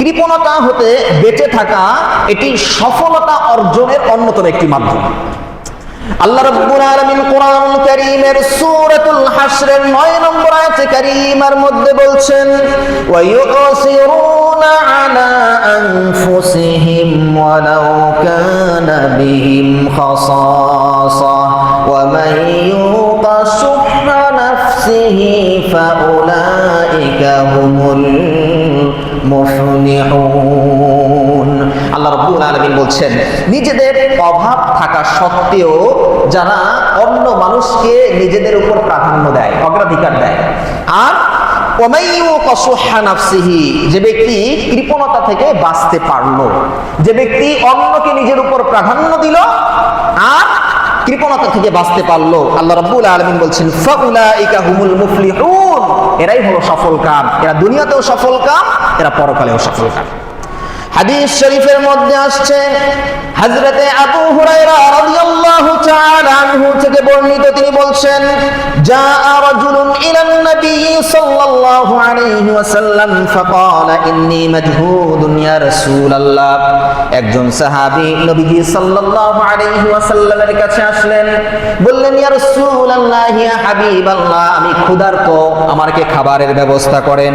কৃপণতা হতে বেঁচে থাকা এটি সফলতা অর্জনের অন্যতম একটি মাধ্যম। আল্লাহ রাব্বুল আলামিন কোরআনুল কারীমের সূরাতুল হাশরের 9 নম্বর আয়াতে কারীমার মধ্যে বলছেন, ওয়া ইউসিরুনা আলা আনফুসিহিম ওয়ালাউ কানা বিহিম খাসাসা ওয়া মান ইউকা শুহা নাফসিহি ফাউলাইকা হুমুল মুফলিহুন। আল্লাহ রাব্বুল আলামিন বলছেন, নিজেদের অভাব থাকা সত্ত্বেও যারা অন্য মানুষকে নিজেদের উপর প্রাধান্য দেয়, অগ্রাধিকার দেয়, আর যে ব্যক্তি কৃপণতা থেকে বাঁচতে পারলো, যে ব্যক্তি অন্যকে নিজের উপর প্রাধান্য দিল আর কৃপণতা থেকে বাঁচতে পারলো, আল্লাহ রাব্বুল আলামিন বলছেন ফাউলাইকা হুমুল মুফলিহুন, এরাই হলো সফল কাম। এরা দুনিয়াতেও সফল কাম, এরা পরকালেও সফল কাম। হাদিস শরীফের মধ্যে আসছে, হযরতে আবু হুরায়রা রাদিয়াল্লাহু তাআলা আনহু থেকে বর্ণিত, তিনি বলছেন, জাআ রাজুলুন ইলান নবী সাল্লাল্লাহু আলাইহি ওয়াসাল্লাম ফাকালা ইন্নী মাজহুদুন ইয়া রাসূলুল্লাহ। একজন সাহাবী নবীজি সাল্লাল্লাহু আলাইহি ওয়াসাল্লামের কাছে আসলেন, বললেন, ইয়া রাসূলুল্লাহ, ইয়া হাবিবাল্লাহ, আমি ক্ষুধার্ত, আমাকে খাবারের ব্যবস্থা করেন।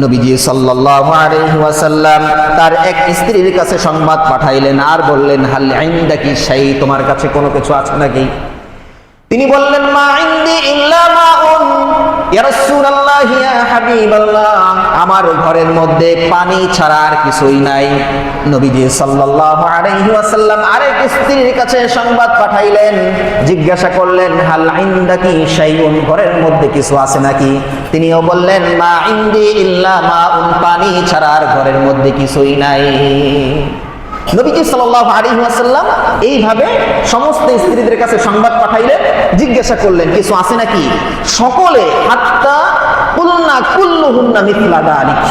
নবীজি সাল্লাল্লাহু আলাইহি ওয়াসাল্লাম তার এক স্ত্রীর কাছে সংবাদ পাঠাইলেন আর বললেন, হাল ইনদাকি শাই, তোমার কাছে কোনো কিছু আছে নাকি? তিনি বললেন, মা ইনদি ইল্লা মাউন ইয়া রাসূলুল্লাহ, ইয়া হাবিবাল্লাহ, আমার ঘরের মধ্যে পানি ছাড়া আর কিছুই নাই। নবীজি সাল্লাল্লাহু আলাইহি ওয়াসাল্লাম আরেক স্ত্রীর কাছে সংবাদ পাঠাইলেন, জিজ্ঞাসা করলেন, হাল ইনদাকি শাইউন, ঘরের মধ্যে কিছু আছে নাকি? তিনিও বললেন, মা ইনদি ইল্লা মাউন, পানি ছাড়া আর ঘরের মধ্যে কিছুই নাই। নবীজি সাল্লাল্লাহু আলাইহি ওয়াসাল্লাম এইভাবে সমস্ত স্ত্রীদের কাছে সংবাদ পাঠাইলেন, জিজ্ঞাসা করলেন কিছু আছে নাকি? সকলে হাত্তা কুলনা কুল্লুহুন্না মিথলা যালিক,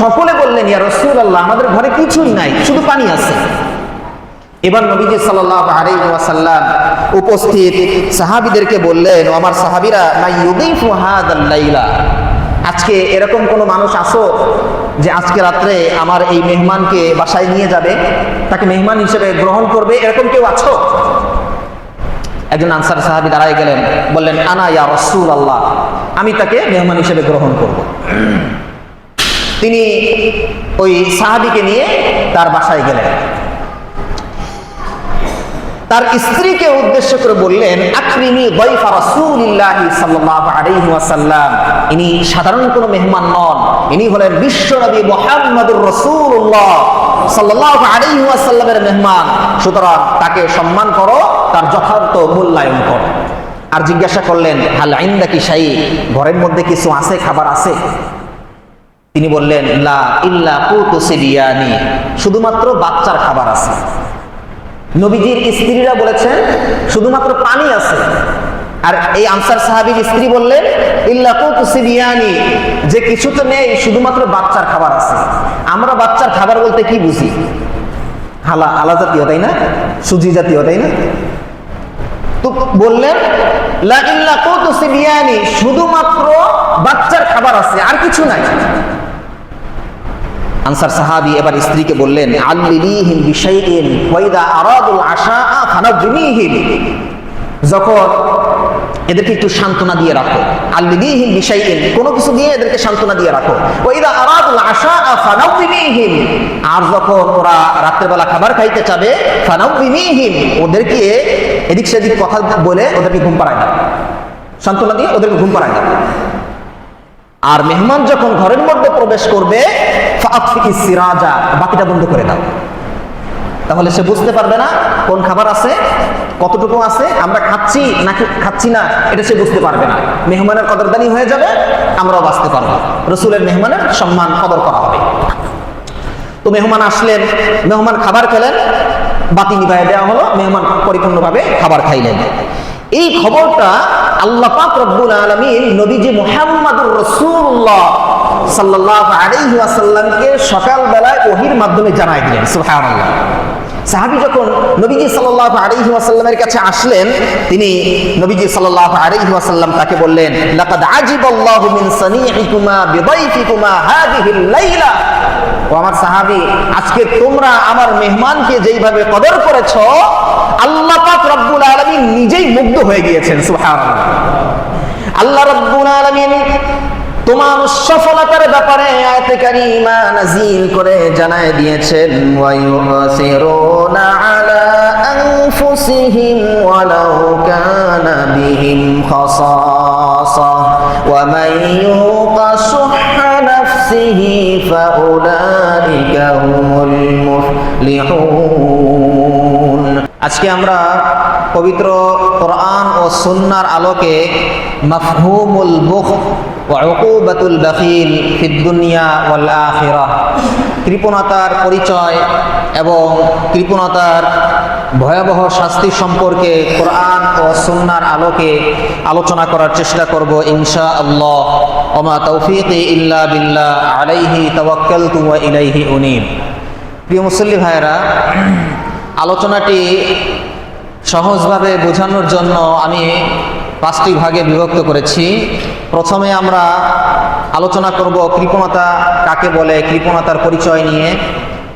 সকলে বললেন, ইয়া রাসূলুল্লাহ, আমাদের ঘরে কিছুই নাই, শুধু পানি আছে। এবার নবীজি সাল্লাল্লাহু আলাইহি ওয়াসাল্লাম উপস্থিত সাহাবীদেরকে বললেন, ও আমার সাহাবীরা, মান ইউদিফু হাযাল লাইলা, আজকে এরকম কোনো মানুষ আছো যে আজকে রাত্রে আমার এই মেহমানকে বাসায় নিয়ে যাবে, তাকে মেহমান হিসেবে গ্রহণ করবে, এরকম কেউ আছো? একজন আনসার সাহাবী দাঁড়ায় গেলেন, বললেন, আনা ইয়া রাসূলুল্লাহ, আমি তাকে মেহমান হিসেবে গ্রহণ করব। তিনি ওই সাহাবীকে নিয়ে তার বাসায় গেলেন। তার স্ত্রীকে উদ্দেশ্য করে বললেন, আকরিমি যায়ফা রাসূলিল্লাহি সাল্লাল্লাহু আলাইহি ওয়াসাল্লাম, ইনি সাধারণ কোনো মেহমান নন, ইনি হলেন বিশ্বনবী মুহাম্মদুর রাসূলুল্লাহ সাল্লাল্লাহু আলাইহি ওয়াসাল্লামের মেহমান, সুতরাং তাকে সম্মান করো, তার যথার্থ মূল্যায়ন করো। আর জিজ্ঞাসা করলেন, হাল ইনদাকি শাই, ঘরের মধ্যে কিছু আছে, খাবার আছে? তিনি বললেন, লা ইল্লা কুতু সিবিয়ানি, শুধুমাত্র বাচ্চার খাবার আছে। নবীজির স্ত্রীরা বলেছেন শুধুমাত্র পানি আছে, আর এই আনসার সাহাবীর স্ত্রী বললেন, ইল্লা কুতু সিবিয়ানি, যে কিছু তো নেই, শুধুমাত্র বাচ্চার খাবার আছে। আমরা বাচ্চার খাবার বলতে কি বুঝি? আলা জাতীয়, তাই না? সুজি জাতীয়, তাই না? তো বললেন, লা ইল্লা কুতু সিবিয়ানি, শুধুমাত্র বাচ্চার খাবার আছে, আর কিছু নাই। আনসার সাহাবী এবার স্ত্রীকে বললেন, আল্লিহিম বিশাইইন ওয়া ইযা আরাদুল আশাআ ফানাবিহিম, যখন এদেরকে একটু সান্ত্বনা দিয়ে রাখো, আল্লিহিম বিশাইইন, কোনো কিছু দিয়ে এদেরকে সান্ত্বনা দিয়ে রাখো, ওয়া ইযা আরাদুল আশাআ ফানাবিহিম, আর যখন ওরা রাত্রেবেলা খাবার খাইতে চাবে, ফানাবিহিম, ওদেরকে এদিক সেদিক কথা বলে ওদেরকে ঘুম পাড়ায় দাও, সান্ত্বনা দিয়ে ওদেরকে ঘুম পাড়ায় দাও। আর মেহমান যখন ঘরের মধ্যে প্রবেশ করবে, ফাআতফিকিস সিরাজা, বাতিটা বন্ধ করে দাও, তাহলে সে বুঝতে পারবে না কোন খাবার আছে, কতটুকু আছে, আমরা খাচ্ছি নাকি খাচ্ছি না, এটা সে বুঝতে পারবে না। মেহমানের কদরদানি হয়ে যাবে, আমরাও বাঁচতে পারবো, রাসূলের মেহমানের সম্মান কদর করা হবে। তো মেহমান আসলেন, মেহমান খাবার খেলেন, বাতি নিভাইয়া দেওয়া হলো, মেহমান পরিপূর্ণভাবে খাবার খাইলেন। এই খবরটা আল্লাহ পাক রব্বুল আলামিন নবীজি মুহাম্মদুর রাসূলুল্লাহ সাল্লাল্লাহু আলাইহি ওয়াসাল্লামকে সকাল বেলায় ওহীর মাধ্যমে জানাই দিলেন। সুবহানাল্লাহ। সাহাবী যখন নবীজি সাল্লাল্লাহু আলাইহি ওয়াসাল্লামের কাছে আসলেন, তিনি নবীজি সাল্লাল্লাহু আলাইহি ওয়াসাল্লাম তাকে বললেন, লাকাদ আজিবাল্লাহু মিন সানিইকুমা বিদাইফিকুমা হাদিহিল লাইলা, ও আমার সাহাবী, আজকে তোমরা আমার মেহমানকে যেইভাবে কদর করেছো, আল্লাহ পাক রব্বুল আলামিন নিজেই মুগ্ধ হয়ে গিয়েছেন। সুবহানাল্লাহ। আল্লাহ রব্বুল আলামিন তোমার সফলতার ব্যাপারে আয়াতে কারিমা নাযিল করে জানায় দিয়েছেন, ওয়া ইউসিরুনা আলা আনফুসিহিম ওয়ালাউ কানা বিহিম খাসাসা ওয়া মান ইউকা শুহহা নাফসিহি ফাউলাইকা হুমুল মুফলিহুন। আজকে আমরা পবিত্র কোরআন ও সুন্নাহর আলোকে মাফহুমুল বুখল ওয়া উকুবাতুল বাখিল ফিদ দুনিয়া ওয়াল আখিরাহ, কৃপণতার পরিচয় এবং কৃপণতার ভয়াবহ শাস্তি সম্পর্কে কোরআন ও সুন্নাহর আলোকে আলোচনা করার চেষ্টা করব ইনশাআল্লাহ। ওয়া মা তাওফীকি ইল্লা বিল্লাহ, আলাইহি তাওয়াক্কালতু ওয়া ইলাইহি উনীব। প্রিয় মুসল্লি ভাইরা, আলোচনাটি সহজভাবে বোঝানোর জন্য আমি 5টি ভাগে বিভক্ত করেছি। প্রথমে আমরা আলোচনা করব কৃপণতা কাকে বলে, কৃপণতার পরিচয় নিয়ে।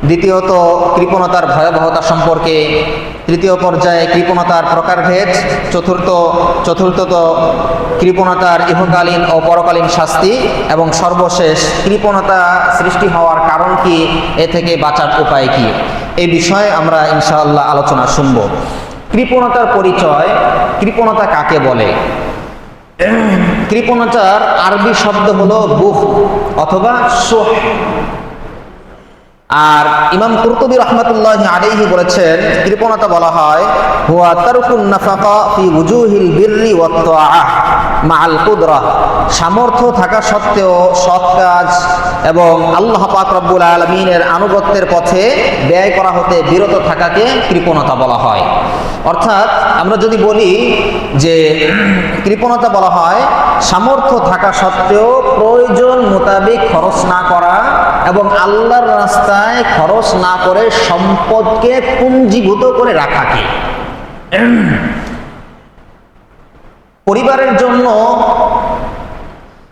দ্বিতীয়ত কৃপণতার ভয়াবহতা সম্পর্কে। তৃতীয় পর্যায়ে কৃপণতার প্রকারভেদ। চতুর্থত কৃপণতার ইহকালীন ও পরকালীন শাস্তি। এবং সর্বশেষ কৃপণতা সৃষ্টি হওয়ার কারণ কি, এ থেকে বাঁচার উপায় কি, এই বিষয়ে আমরা ইনশাআল্লাহ আলোচনা শুনব। কৃপণতার পরিচয়, কৃপণতা কাকে বলে? কৃপণতার আরবি শব্দ হলো বুখ অথবা শুহ। আর ইমাম কুরতুবী রাহমাতুল্লাহি আলাইহি বলেছেন, কৃপণতা বলা হয় হুয়া তারকুন নাফাকা ফি ওয়ুজুহিল বিররি ওয়াত তাআহ মাআল কুদরাহ, সামর্থ্য থাকা সত্ত্বেও সৎ কাজ এবং আল্লাহ পাক রব্বুল আলামিনের আনুগত্যের পথে ব্যয় করা হতে বিরত থাকাকে কৃপণতা বলা হয়। অর্থাৎ আমরা যদি বলি যে কৃপণতা বলা হয় সামর্থ্য থাকা সত্ত্বেও প্রয়োজন মোতাবেক খরচ না করা এবং আল্লাহর রাস্তায় খরচ না করে সম্পদকে পুঞ্জীভূত করে রাখাকে। পরিবারের জন্য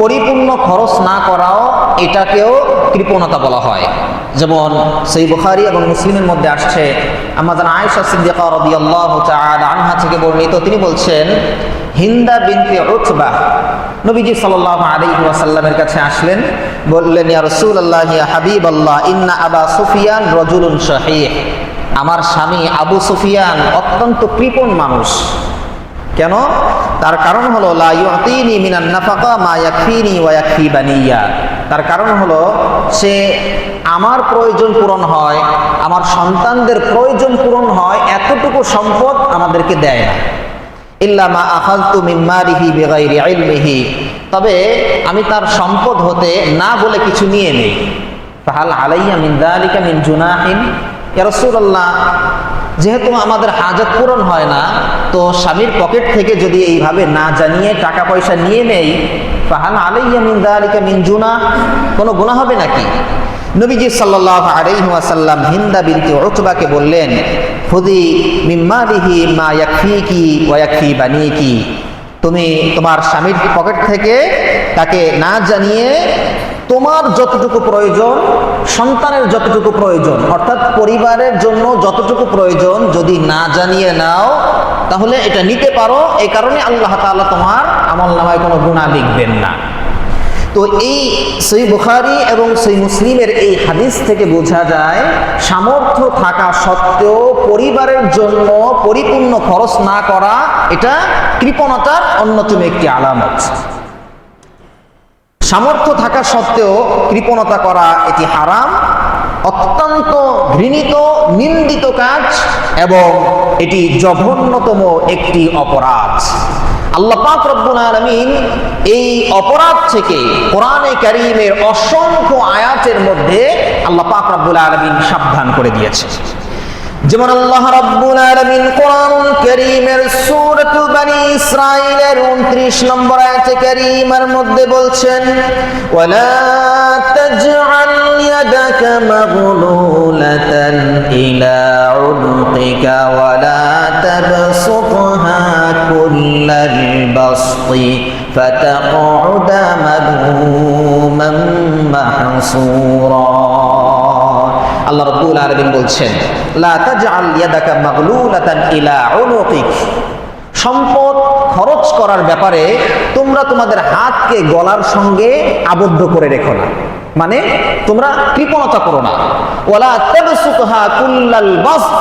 পরিপূর্ণ খরচ না করাও এটাকেও কৃপণতা বলা হয়। যেমন সহিহ বুখারী এবং মুসলিমের মধ্যে আসছে, আম্মা জান আয়েশা সিদ্দিকা রাদিয়াল্লাহু তাআলা আনহা থেকে বর্ণিত, তিনি বলছেন, হিন্দা বিনতে উতবা নবীজি সাল্লাল্লাহু আলাইহি ওয়াসাল্লামের কাছে আসলেন, বললেন, ইয়া রাসূলুল্লাহ ইয়া হাবিবাল্লাহ, ইন্না আবা সুফিয়ান রাজুলুন শাহীহ, আমার স্বামী আবু সুফিয়ান অত্যন্ত কৃপণ মানুষ। কেন? তার কারণ হলো লা ইউতিনি মিনান নাফাকা মা ইয়াকফিনি ওয়া ইয়াকফি বানিয়া, তার কারণ হলো সে আমার প্রয়োজন পূরণ হয়, আমার সন্তানদের প্রয়োজন পূরণ হয়, এতটুকু সম্পদ আমাদেরকে দেয় না। ইল্লা মা আখাযতু মিন মালিহি বিগাইরি ইলমিহি, তবে আমি তার সম্পদ হতে না বলে কিছু নিয়ে নেই। ফাহাল আলাইয়া মিন যালিকা মিন জুনাহিন, ইয়া রাসূলুল্লাহ, যেহেতু আমাদের হাজত পূরণ হয় না, তো স্বামীর পকেট থেকে যদি এইভাবে না জানিয়ে টাকা পয়সা নিয়ে নেই, ফাহাল আলাইয়া মিন যালিকা মিন জুনাহ, কোনো গুনাহ হবে নাকি? নবীজি সাল্লাল্লাহু আলাইহি ওয়াসাল্লাম হিন্দা বিনতে উতবাকে বললেন, খুদি মিন মালিহি মা ইয়াকফিকি ওয়া ইয়াকফি বানিকি, তুমি তোমার স্বামীর পকেট থেকে তাকে না জানিয়ে তোমার যতটুকু প্রয়োজন, সন্তানের যতটুকু প্রয়োজন, অর্থাৎ পরিবারের জন্য যতটুকু প্রয়োজন যদি না জানিয়ে নাও, তাহলে এটা নিতে পারো। এই কারণে আল্লাহ তাআলা তোমার আমলনামায় কোনো গুনাহ লিখবেন না। তো এই সহিহ বুখারী এবং সহিহ মুসলিমের এই হাদিস থেকে বোঝা যায়, সামর্থ্য থাকা সত্ত্বেও পরিবারের জন্য পরিপূর্ণ খরচ না করা এটা কৃপণতার অন্যতম একটি আলামত। সামর্থ্য থাকা সত্ত্বেও কৃপণতা করা এটি হারাম, অত্যন্ত ঘৃণিত, নিন্দিত কাজ এবং এটি জঘন্যতম একটি অপরাধ। আল্লাহ পাক রব্বুল আলামিন এই অপরাধ থেকে কোরআনে কারীমের অসংখ্য আয়াতের মধ্যে আল্লাহ পাক রব্বুল আলামিন সাবধান করে দিয়েছে। যেমন আল্লাহ রাব্বুল আলামিন কোরআনুল কারীমের সূরাতু বনী ইসরাঈলের 29 নম্বর আয়াতে কারীমার মধ্যে বলছেন, ওয়ালা তাজআল ইয়াদাকা মাগলুলাতান ইলা উনকিকা ওয়ালা তাবসুতহা কুল্লাল বাসতি ফাতাকউদা মাদুমান মাহসুরা। আল্লাহ রাব্বুল আলামিন বলছেন, লা তাজআল ইয়াদাকা মাগলুলাতান ইলা উনুকিক। সম্পদ খরচ করার ব্যাপারে তোমরা তোমাদের হাতকে গলার সঙ্গে আবদ্ধ করে রেখো না, মানে তোমরা কৃপণতা করো না। ওয়ালা তাবসুতহা কুল্লাল বাসত,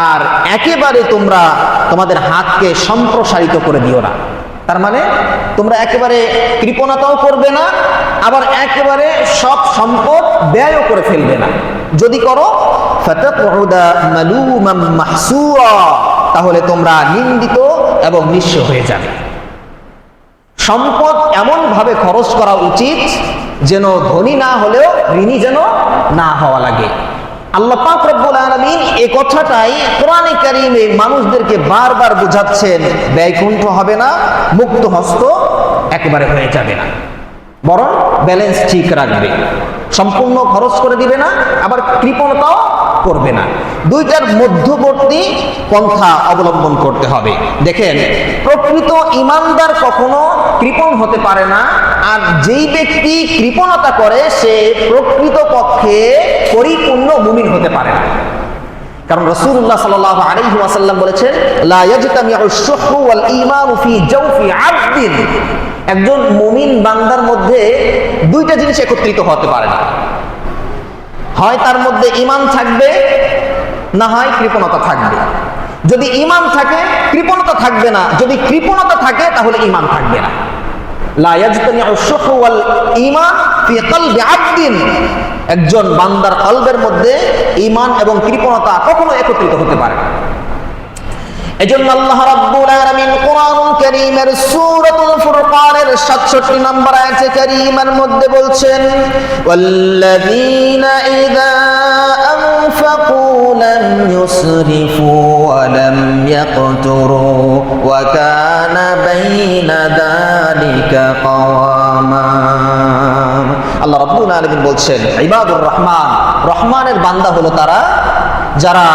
আর একেবারে তোমরা তোমাদের হাতকে সম্প্রসারিত করে দিও না। তার মানে তোমরা একেবারে কৃপণতাও করবে না, আবার একেবারে সব সম্পদ ব্যয়ও করে ফেলবে না। যদি করো ফাতাকউদা মালুমান মাহসুরা, তাহলে তোমরা নিন্দিত এবং নিঃস্ব হয়ে যাবে। সম্পদ এমন ভাবে খরচ করা উচিত যেন ধনী না হলেও ঋণী যেন না হওয়া লাগে। আল্লাহ পাক রব্বুল আলামিন এই কথাটাই কোরআনে কারীমে মানুষদেরকে বারবার বোঝাচ্ছেন, ব্যয়কুণ্ঠ হবে না, মুক্ত হস্ত একেবারে হয়ে যাবে না, বরং ব্যালেন্স ঠিক রাখবে। সম্পূর্ণ খরচ করে দিবে না, আবার কৃপণতাও করবে না। দুইটার মধ্যবর্তী পন্থা অবলম্বন করতে হবে। দেখেন, প্রকৃত ঈমানদার কখনো কৃপণ হতে পারে না, আর যেই ব্যক্তি কৃপণতা করে সে প্রকৃত পক্ষে পরিপূর্ণ মুমিন হতে পারে না। কারণ রাসূলুল্লাহ সাল্লাল্লাহু আলাইহি ওয়াসাল্লাম বলেছেন, লা ইয়াজতামিউ আশ-শুহু ওয়াল ঈমানু ফি জাওফি আবদিন। একজন মুমিন বান্দার মধ্যে দুইটা জিনিস একত্রিত হতে পারে না, হয় তার মধ্যে ঈমান থাকবে, না হয় কৃপণতা থাকবে। যদি ঈমান থাকে কৃপণতা থাকবে না, যদি কৃপণতা থাকে তাহলে ঈমান থাকবে না। লা ইয়াজতামিউ আশ-শুহু ওয়াল ঈমান ফি কলবি আবদিন। একজন বান্দার কলবের মধ্যে ঈমান এবং কৃপণতা কখনো একত্রিত হতে পারে না। এজন্য আল্লাহ রাব্বুল আলামিন কোরআনুল কারীমের সূরাতুল ফুরকানের 67 নম্বর আয়াতে কারীমার মধ্যে বলছেন, ওয়াল্লাযীনা ইযা আনফাকু লাম ইউসরিফু ওয়া লাম ইয়াকতুরু ওয়া কানা বাইনা যালিকা কাওয়ামা। আল্লাহ রাব্বুল আলামিন বলছেন, ইবাদুর রহমান, রহমানের বান্দা হলো তারা যারা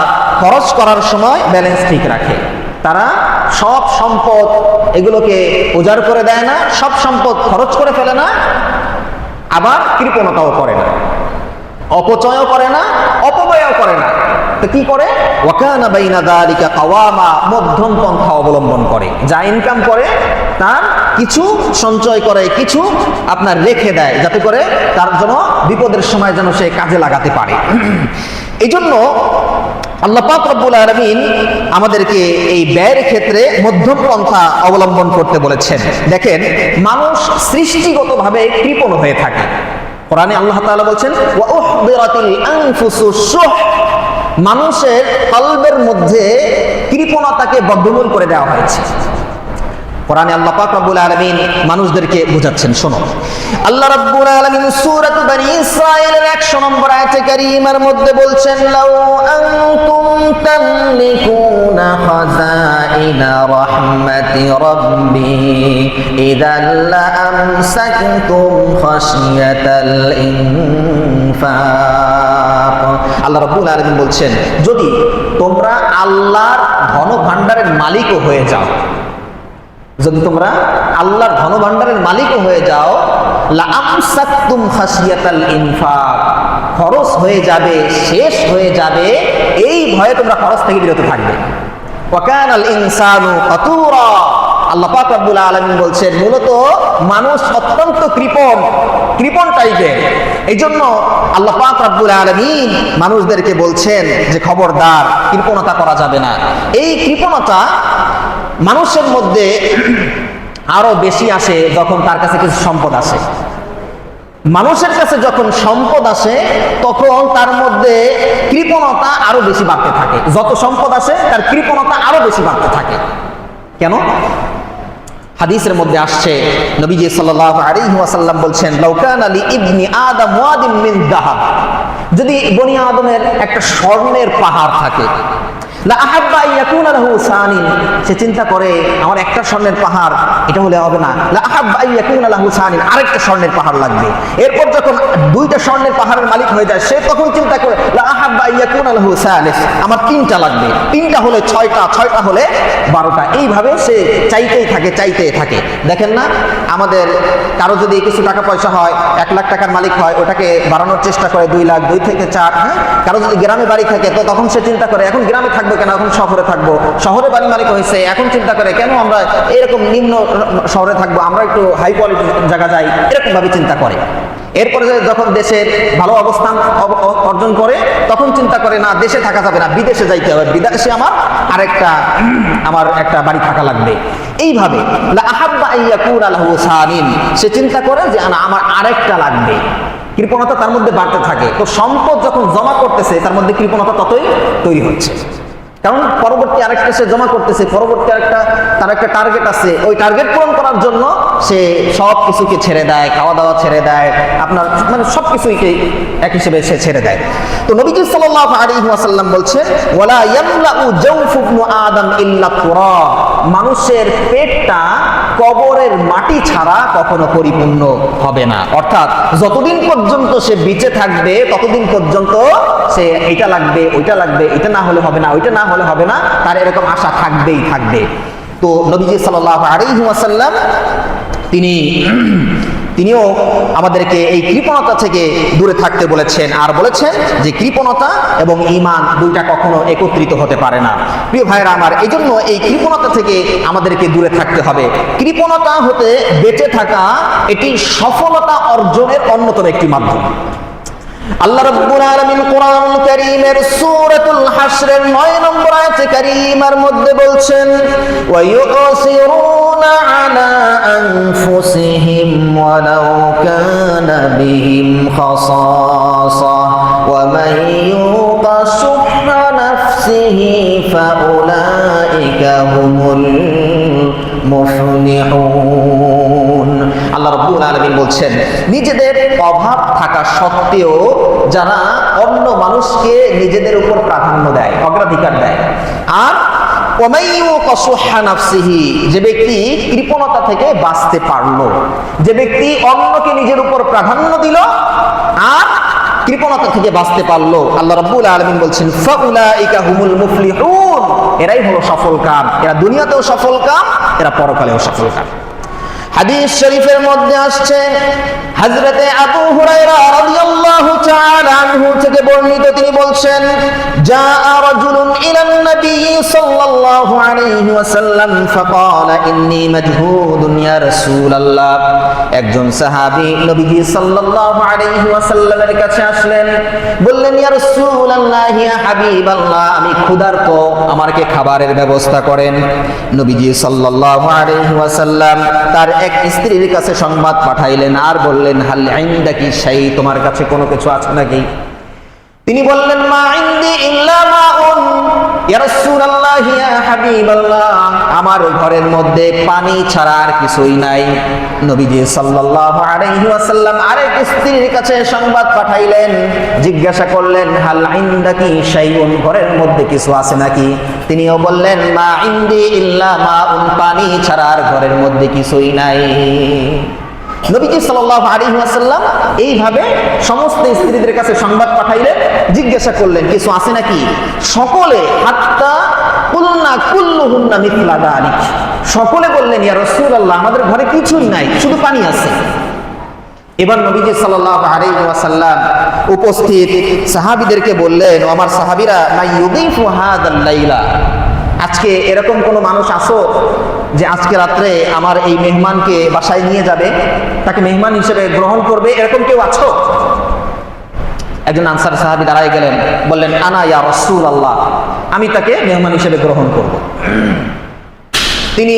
খরচ করার সময় ব্যালেন্স ঠিক রাখে। তারা সব সম্পদ এগুলোকে উজাড় করে দেয় না, সব সম্পদ খরচ করে ফেলে না, আবার কৃপণতাও করে না, অপচয়ও করে না, অপব্যয়ও করে না। তো কি করে? ওয়াকানা বাইনা যালিকা কাওয়ামা, মধ্যম পন্থা অবলম্বন করে। যা ইনকাম করে তার কিছু সঞ্চয় করে, কিছু আপনার রেখে দেয়, যাতে করে তার জন্য বিপদের সময় যেন সে কাজে লাগাতে পারে। এই জন্য আল্লাহ পাক রব্বুল আলামিন আমাদেরকে এই ব্যয়ের ক্ষেত্রে মধ্যম পন্থা অবলম্বন করতে বলেছেন। দেখেন, মানুষ সৃষ্টিগতভাবে কৃপণ হয়ে থাকে। কোরআনে আল্লাহ তাআলা বলছেন, ওয়া উহদিরাতিল আনফুসুশ শুহ। মানুষের কলবের মধ্যে কৃপণতাকে বদ্ধমূল করে দেওয়া হয়েছে। কোরআনে আল্লাহ পাক রব্বুল আলামিন মানুষদেরকে বোঝাচ্ছেন, শোনো। আল্লাহ রাব্বুল আলামিন সূরাত বনী ইসরাঈলের 100 নম্বর আয়াতে কারীমার মধ্যে বলছেন, লাউ আনতুম তামলিকুনা খাযাইনা রাহমাতি রাব্বি ইযাল লা আমসাকতুম খাশিয়াতাল ইনফাক। আল্লাহ রাব্বুল আলামিন বলছেন, যদি তোমরা আল্লাহর ধন ভাণ্ডারের মালিকও হয়ে যাও, যদি তোমরা আল্লাহর ধনভাণ্ডারের মালিকও হয়ে যাও, লা আমসাকতুম খাশিয়াতাল ইনফাক, খরচ হয়ে যাবে, শেষ হয়ে যাবে, এই ভয়ে তোমরা খরচ থেকে বিরত থাকবে। ওয়া কানাল ইনসানু কাতুরা। আল্লাহ পাক রব্বুল আলামিন বলছেন, মূলত মানুষ অত্যন্ত কৃপণ টাইপের। এই জন্য আল্লাহ পাক রব্বুল আলামিন মানুষদেরকে বলছেন যে খবরদার, কৃপণতা করা যাবে না। এই কৃপণতা মানুষের মধ্যে আরো বেশি আসে যখন তার কাছে কিছু সম্পদ আসে। মানুষের কাছে যখন সম্পদ আসে তখন তার মধ্যে কৃপণতা আরো বেশি বাড়তে থাকে। যত সম্পদ আসে তার কৃপণতা আরো বেশি বাড়তে থাকে। কেন? হাদিসের মধ্যে আসছে, নবীজি সাল্লাল্লাহু আলাইহি ওয়াসাল্লাম বলছেন, লাউ কানা লি ইবনি আদম ওয়াদিন মিন যাহাব, যদি বনি আদমের একটা স্বর্ণের পাহাড় থাকে, লা আহাব্বা আইয়াকুনা লাহু সানিন, সে চিন্তা করে আমার একটা স্বর্ণের পাহাড় এটা হলে হবে না, লা আহাব্বা আইয়াকুনা লাহু সানিন, আরেকটা স্বর্ণের পাহাড় লাগবে। এরপর যখন দুইটা স্বর্ণের পাহাড়ের মালিক হয়ে যায়, সে তখন চিন্তা করে লা আহাব্বা আইয়াকুনা লাহু সালিস, আমার তিনটা লাগবে, তিনটা হলে ছয়টা, ছয়টা হলে 12টা। এইভাবে সে চাইতেই থাকে। দেখেন না, আমাদের কারো যদি কিছু টাকা পয়সা হয়, 1 লাখ টাকার মালিক হয়, ওটাকে বাড়ানোর চেষ্টা করে 2 লাখ, 2 থেকে 4। হ্যাঁ, কারো যদি গ্রামে বাড়ি থাকে তো তখন সে চিন্তা করে এখন গ্রামে থাকবো কেন, এখন শহরে থাকবো। শহরে বাড়ি মালিক হয়েছে, এখন চিন্তা করে কেন আমরা এরকম নিম্ন শহরে থাকবো, আমরা একটু হাই কোয়ালিটির জায়গা যাই, এরকম ভাবে চিন্তা করে। এরপরে যখন দেশের ভালো অবস্থান অর্জন করে তখন চিন্তা করে না, দেশে থাকা যাবে না, বিদেশে যাইতে হবে, বিদেশে আমার একটা বাড়ি থাকা লাগবে। এইভাবে লা আহাব্বা আইয়াকুনা লাহু সানিন, সে চিন্তা করে যে আমার আরেকটা লাগবে। কৃপণতা তার মধ্যে বাড়তে থাকে। তো সম্পদ যখন জমা করতেছে তার মধ্যে কৃপণতা ততই তৈরি হচ্ছে, কারণ পরবর্তী আরেকটা সে জমা করতেছে, পরবর্তী তার একটা টার্গেট আছে, ওই টার্গেট পূরণ করার জন্য সে সব কিছুকে ছেড়ে দেয়, খাওয়া দাওয়া ছেড়ে দেয়, আপনার মানে সব কিছুই এক হিসেবে সে ছেড়ে দেয়। তো নবীজি সাল্লাল্লাহু আলাইহি ওয়াসাল্লাম বলছে ওয়ালা ইয়ামলাউ জাওফু ইবনু আদম ইল্লা তুরাব, মানুষের পেটটা কবরের মাটি ছাড়া কখনো পরিপূর্ণ হবে না। অর্থাৎ যতদিন পর্যন্ত সে বেঁচে থাকবে ততদিন পর্যন্ত সে এটা লাগবে, ওইটা লাগবে, এটা না হলে হবে না, ওইটা না হলে হবে না, তার এরকম আশা থাকবে। তো নবীজি সাল্লাল্লাহু আলাইহি ওয়াসাল্লাম তিনিও আমাদেরকে এই কৃপণতা থেকে দূরে থাকতে বলেছেন, আর বলেছেন যে কৃপণতা এবং ঈমান দুইটা কখনো একত্রিত হতে পারে না। প্রিয় ভাইরা আমার, এই জন্য এই কৃপণতা থেকে আমাদেরকে দূরে থাকতে হবে। কৃপণতা হতে বেঁচে থাকা এটি সফলতা অর্জনের অন্যতম একটি মাধ্যম। আল্লাহ রাব্বুল আলামিন কোরআনুল কারীমের সূরাতুল হাশরের 9 নম্বর আয়াতে কারীমার মধ্যে বলছেন ওয়া ইউসিরুনা আলা আনফুসিহিম ওয়ালাউ কানা বিহিম খাসাসা ওয়া মান ইউকা শুহা নাফসিহি ফাউলাইকা হুমুল মুফলিহুন। আল্লাহ রাব্বুল আলামিন বলছেন নিজেদের অভাব থাকা সত্ত্বেও যারা অন্য মানুষকে নিজেদের উপর প্রাধান্য দেয়, অগ্রাধিকার দেয়, আর যে ব্যক্তি কৃপণতা থেকে বাঁচতে পারলো, যে ব্যক্তি অন্যকে নিজের উপর প্রাধান্য দিল আর কৃপণতা থেকে বাঁচতে পারলো, আল্লাহ রাব্বুল আলামিন বলছেন ফাউলাইকা হুমুল মুফলিহুন, এরাই হলো সফল কাম। এরা দুনিয়াতেও সফল কাম, এরা পরকালেও সফল কাম। হাদিস শরীফের মধ্যে আসছে হযরতে আবু হুরায়রা রাদিয়াল্লাহু তাআলা আনহু থেকে বর্ণিত, তিনি বলছেন জাআ রাজুলুন ইলান নবী সাল্লাল্লাহু আলাইহি ওয়াসাল্লাম ফাকালা ইন্নী মাজহুদুন ইয়া রাসূলুল্লাহ। একজন সাহাবী নবীজি সাল্লাল্লাহু আলাইহি ওয়াসাল্লামের কাছে আসলেন, বললেন ইয়া রাসূলুল্লাহ, ইয়া হাবিবাল্লাহ, আমি ক্ষুধার্ত, আমাকে খাবারের ব্যবস্থা করেন। নবীজি সাল্লাল্লাহু আলাইহি ওয়াসাল্লাম তার এক স্ত্রীর কাছে সংবাদ পাঠাইলেন আর বললেন হাল ইনদাকি শাই, তোমার কাছে কোনো কিছু আছে নাকি? তিনি বললেন মা ইনদি ইল্লা মাউন ইয়া রাসূলুল্লাহ ইয়া হাবিবাল্লাহ, আমার ঘরের মধ্যে পানি ছাড়া আর কিছুই নাই। নবীজি সাল্লাল্লাহু আলাইহি ওয়াসাল্লাম আরেক স্ত্রীর কাছে সংবাদ পাঠাইলেন, জিজ্ঞাসা করলেন হাল ইনদাকি শাইউন, ঘরের মধ্যে কিছু আছে নাকি? তিনিও বললেন মা ইনদি ইল্লা মাউন, পানি ছাড়া আর ঘরের মধ্যে কিছুই নাই। নবীজি সাল্লাল্লাহু আলাইহি ওয়াসাল্লাম এইভাবে সমস্ত স্ত্রীদের কাছে সংবাদ পাঠাইলেন, জিজ্ঞাসা করলেন কিছু আছে নাকি? সকলে হাত্তা কুলনা কুল্লুহুন্না মিথলা যালিক, সকলে বললেন ইয়া রাসূলুল্লাহ, আমাদের ঘরে কিছুই নাই, শুধু পানি আছে। এবার নবীজি সাল্লাল্লাহু আলাইহি ওয়াসাল্লাম উপস্থিত সাহাবীদেরকে বললেন, ও আমার সাহাবীরা, মান ইউদিফু হাযাল লাইলা, আজকে এরকম কোনো মানুষ আছো যে আজকে রাত্রে আমার এই মেহমানকে বাসায় নিয়ে যাবে, তাকে মেহমান হিসেবে গ্রহণ করবে, এরকম কেউ আছো? একজন আনসার সাহাবী দাঁড়ায় গেলেন, বললেন আনা ইয়া রাসূলুল্লাহ, আমি তাকে মেহমান হিসেবে গ্রহণ করব। তিনি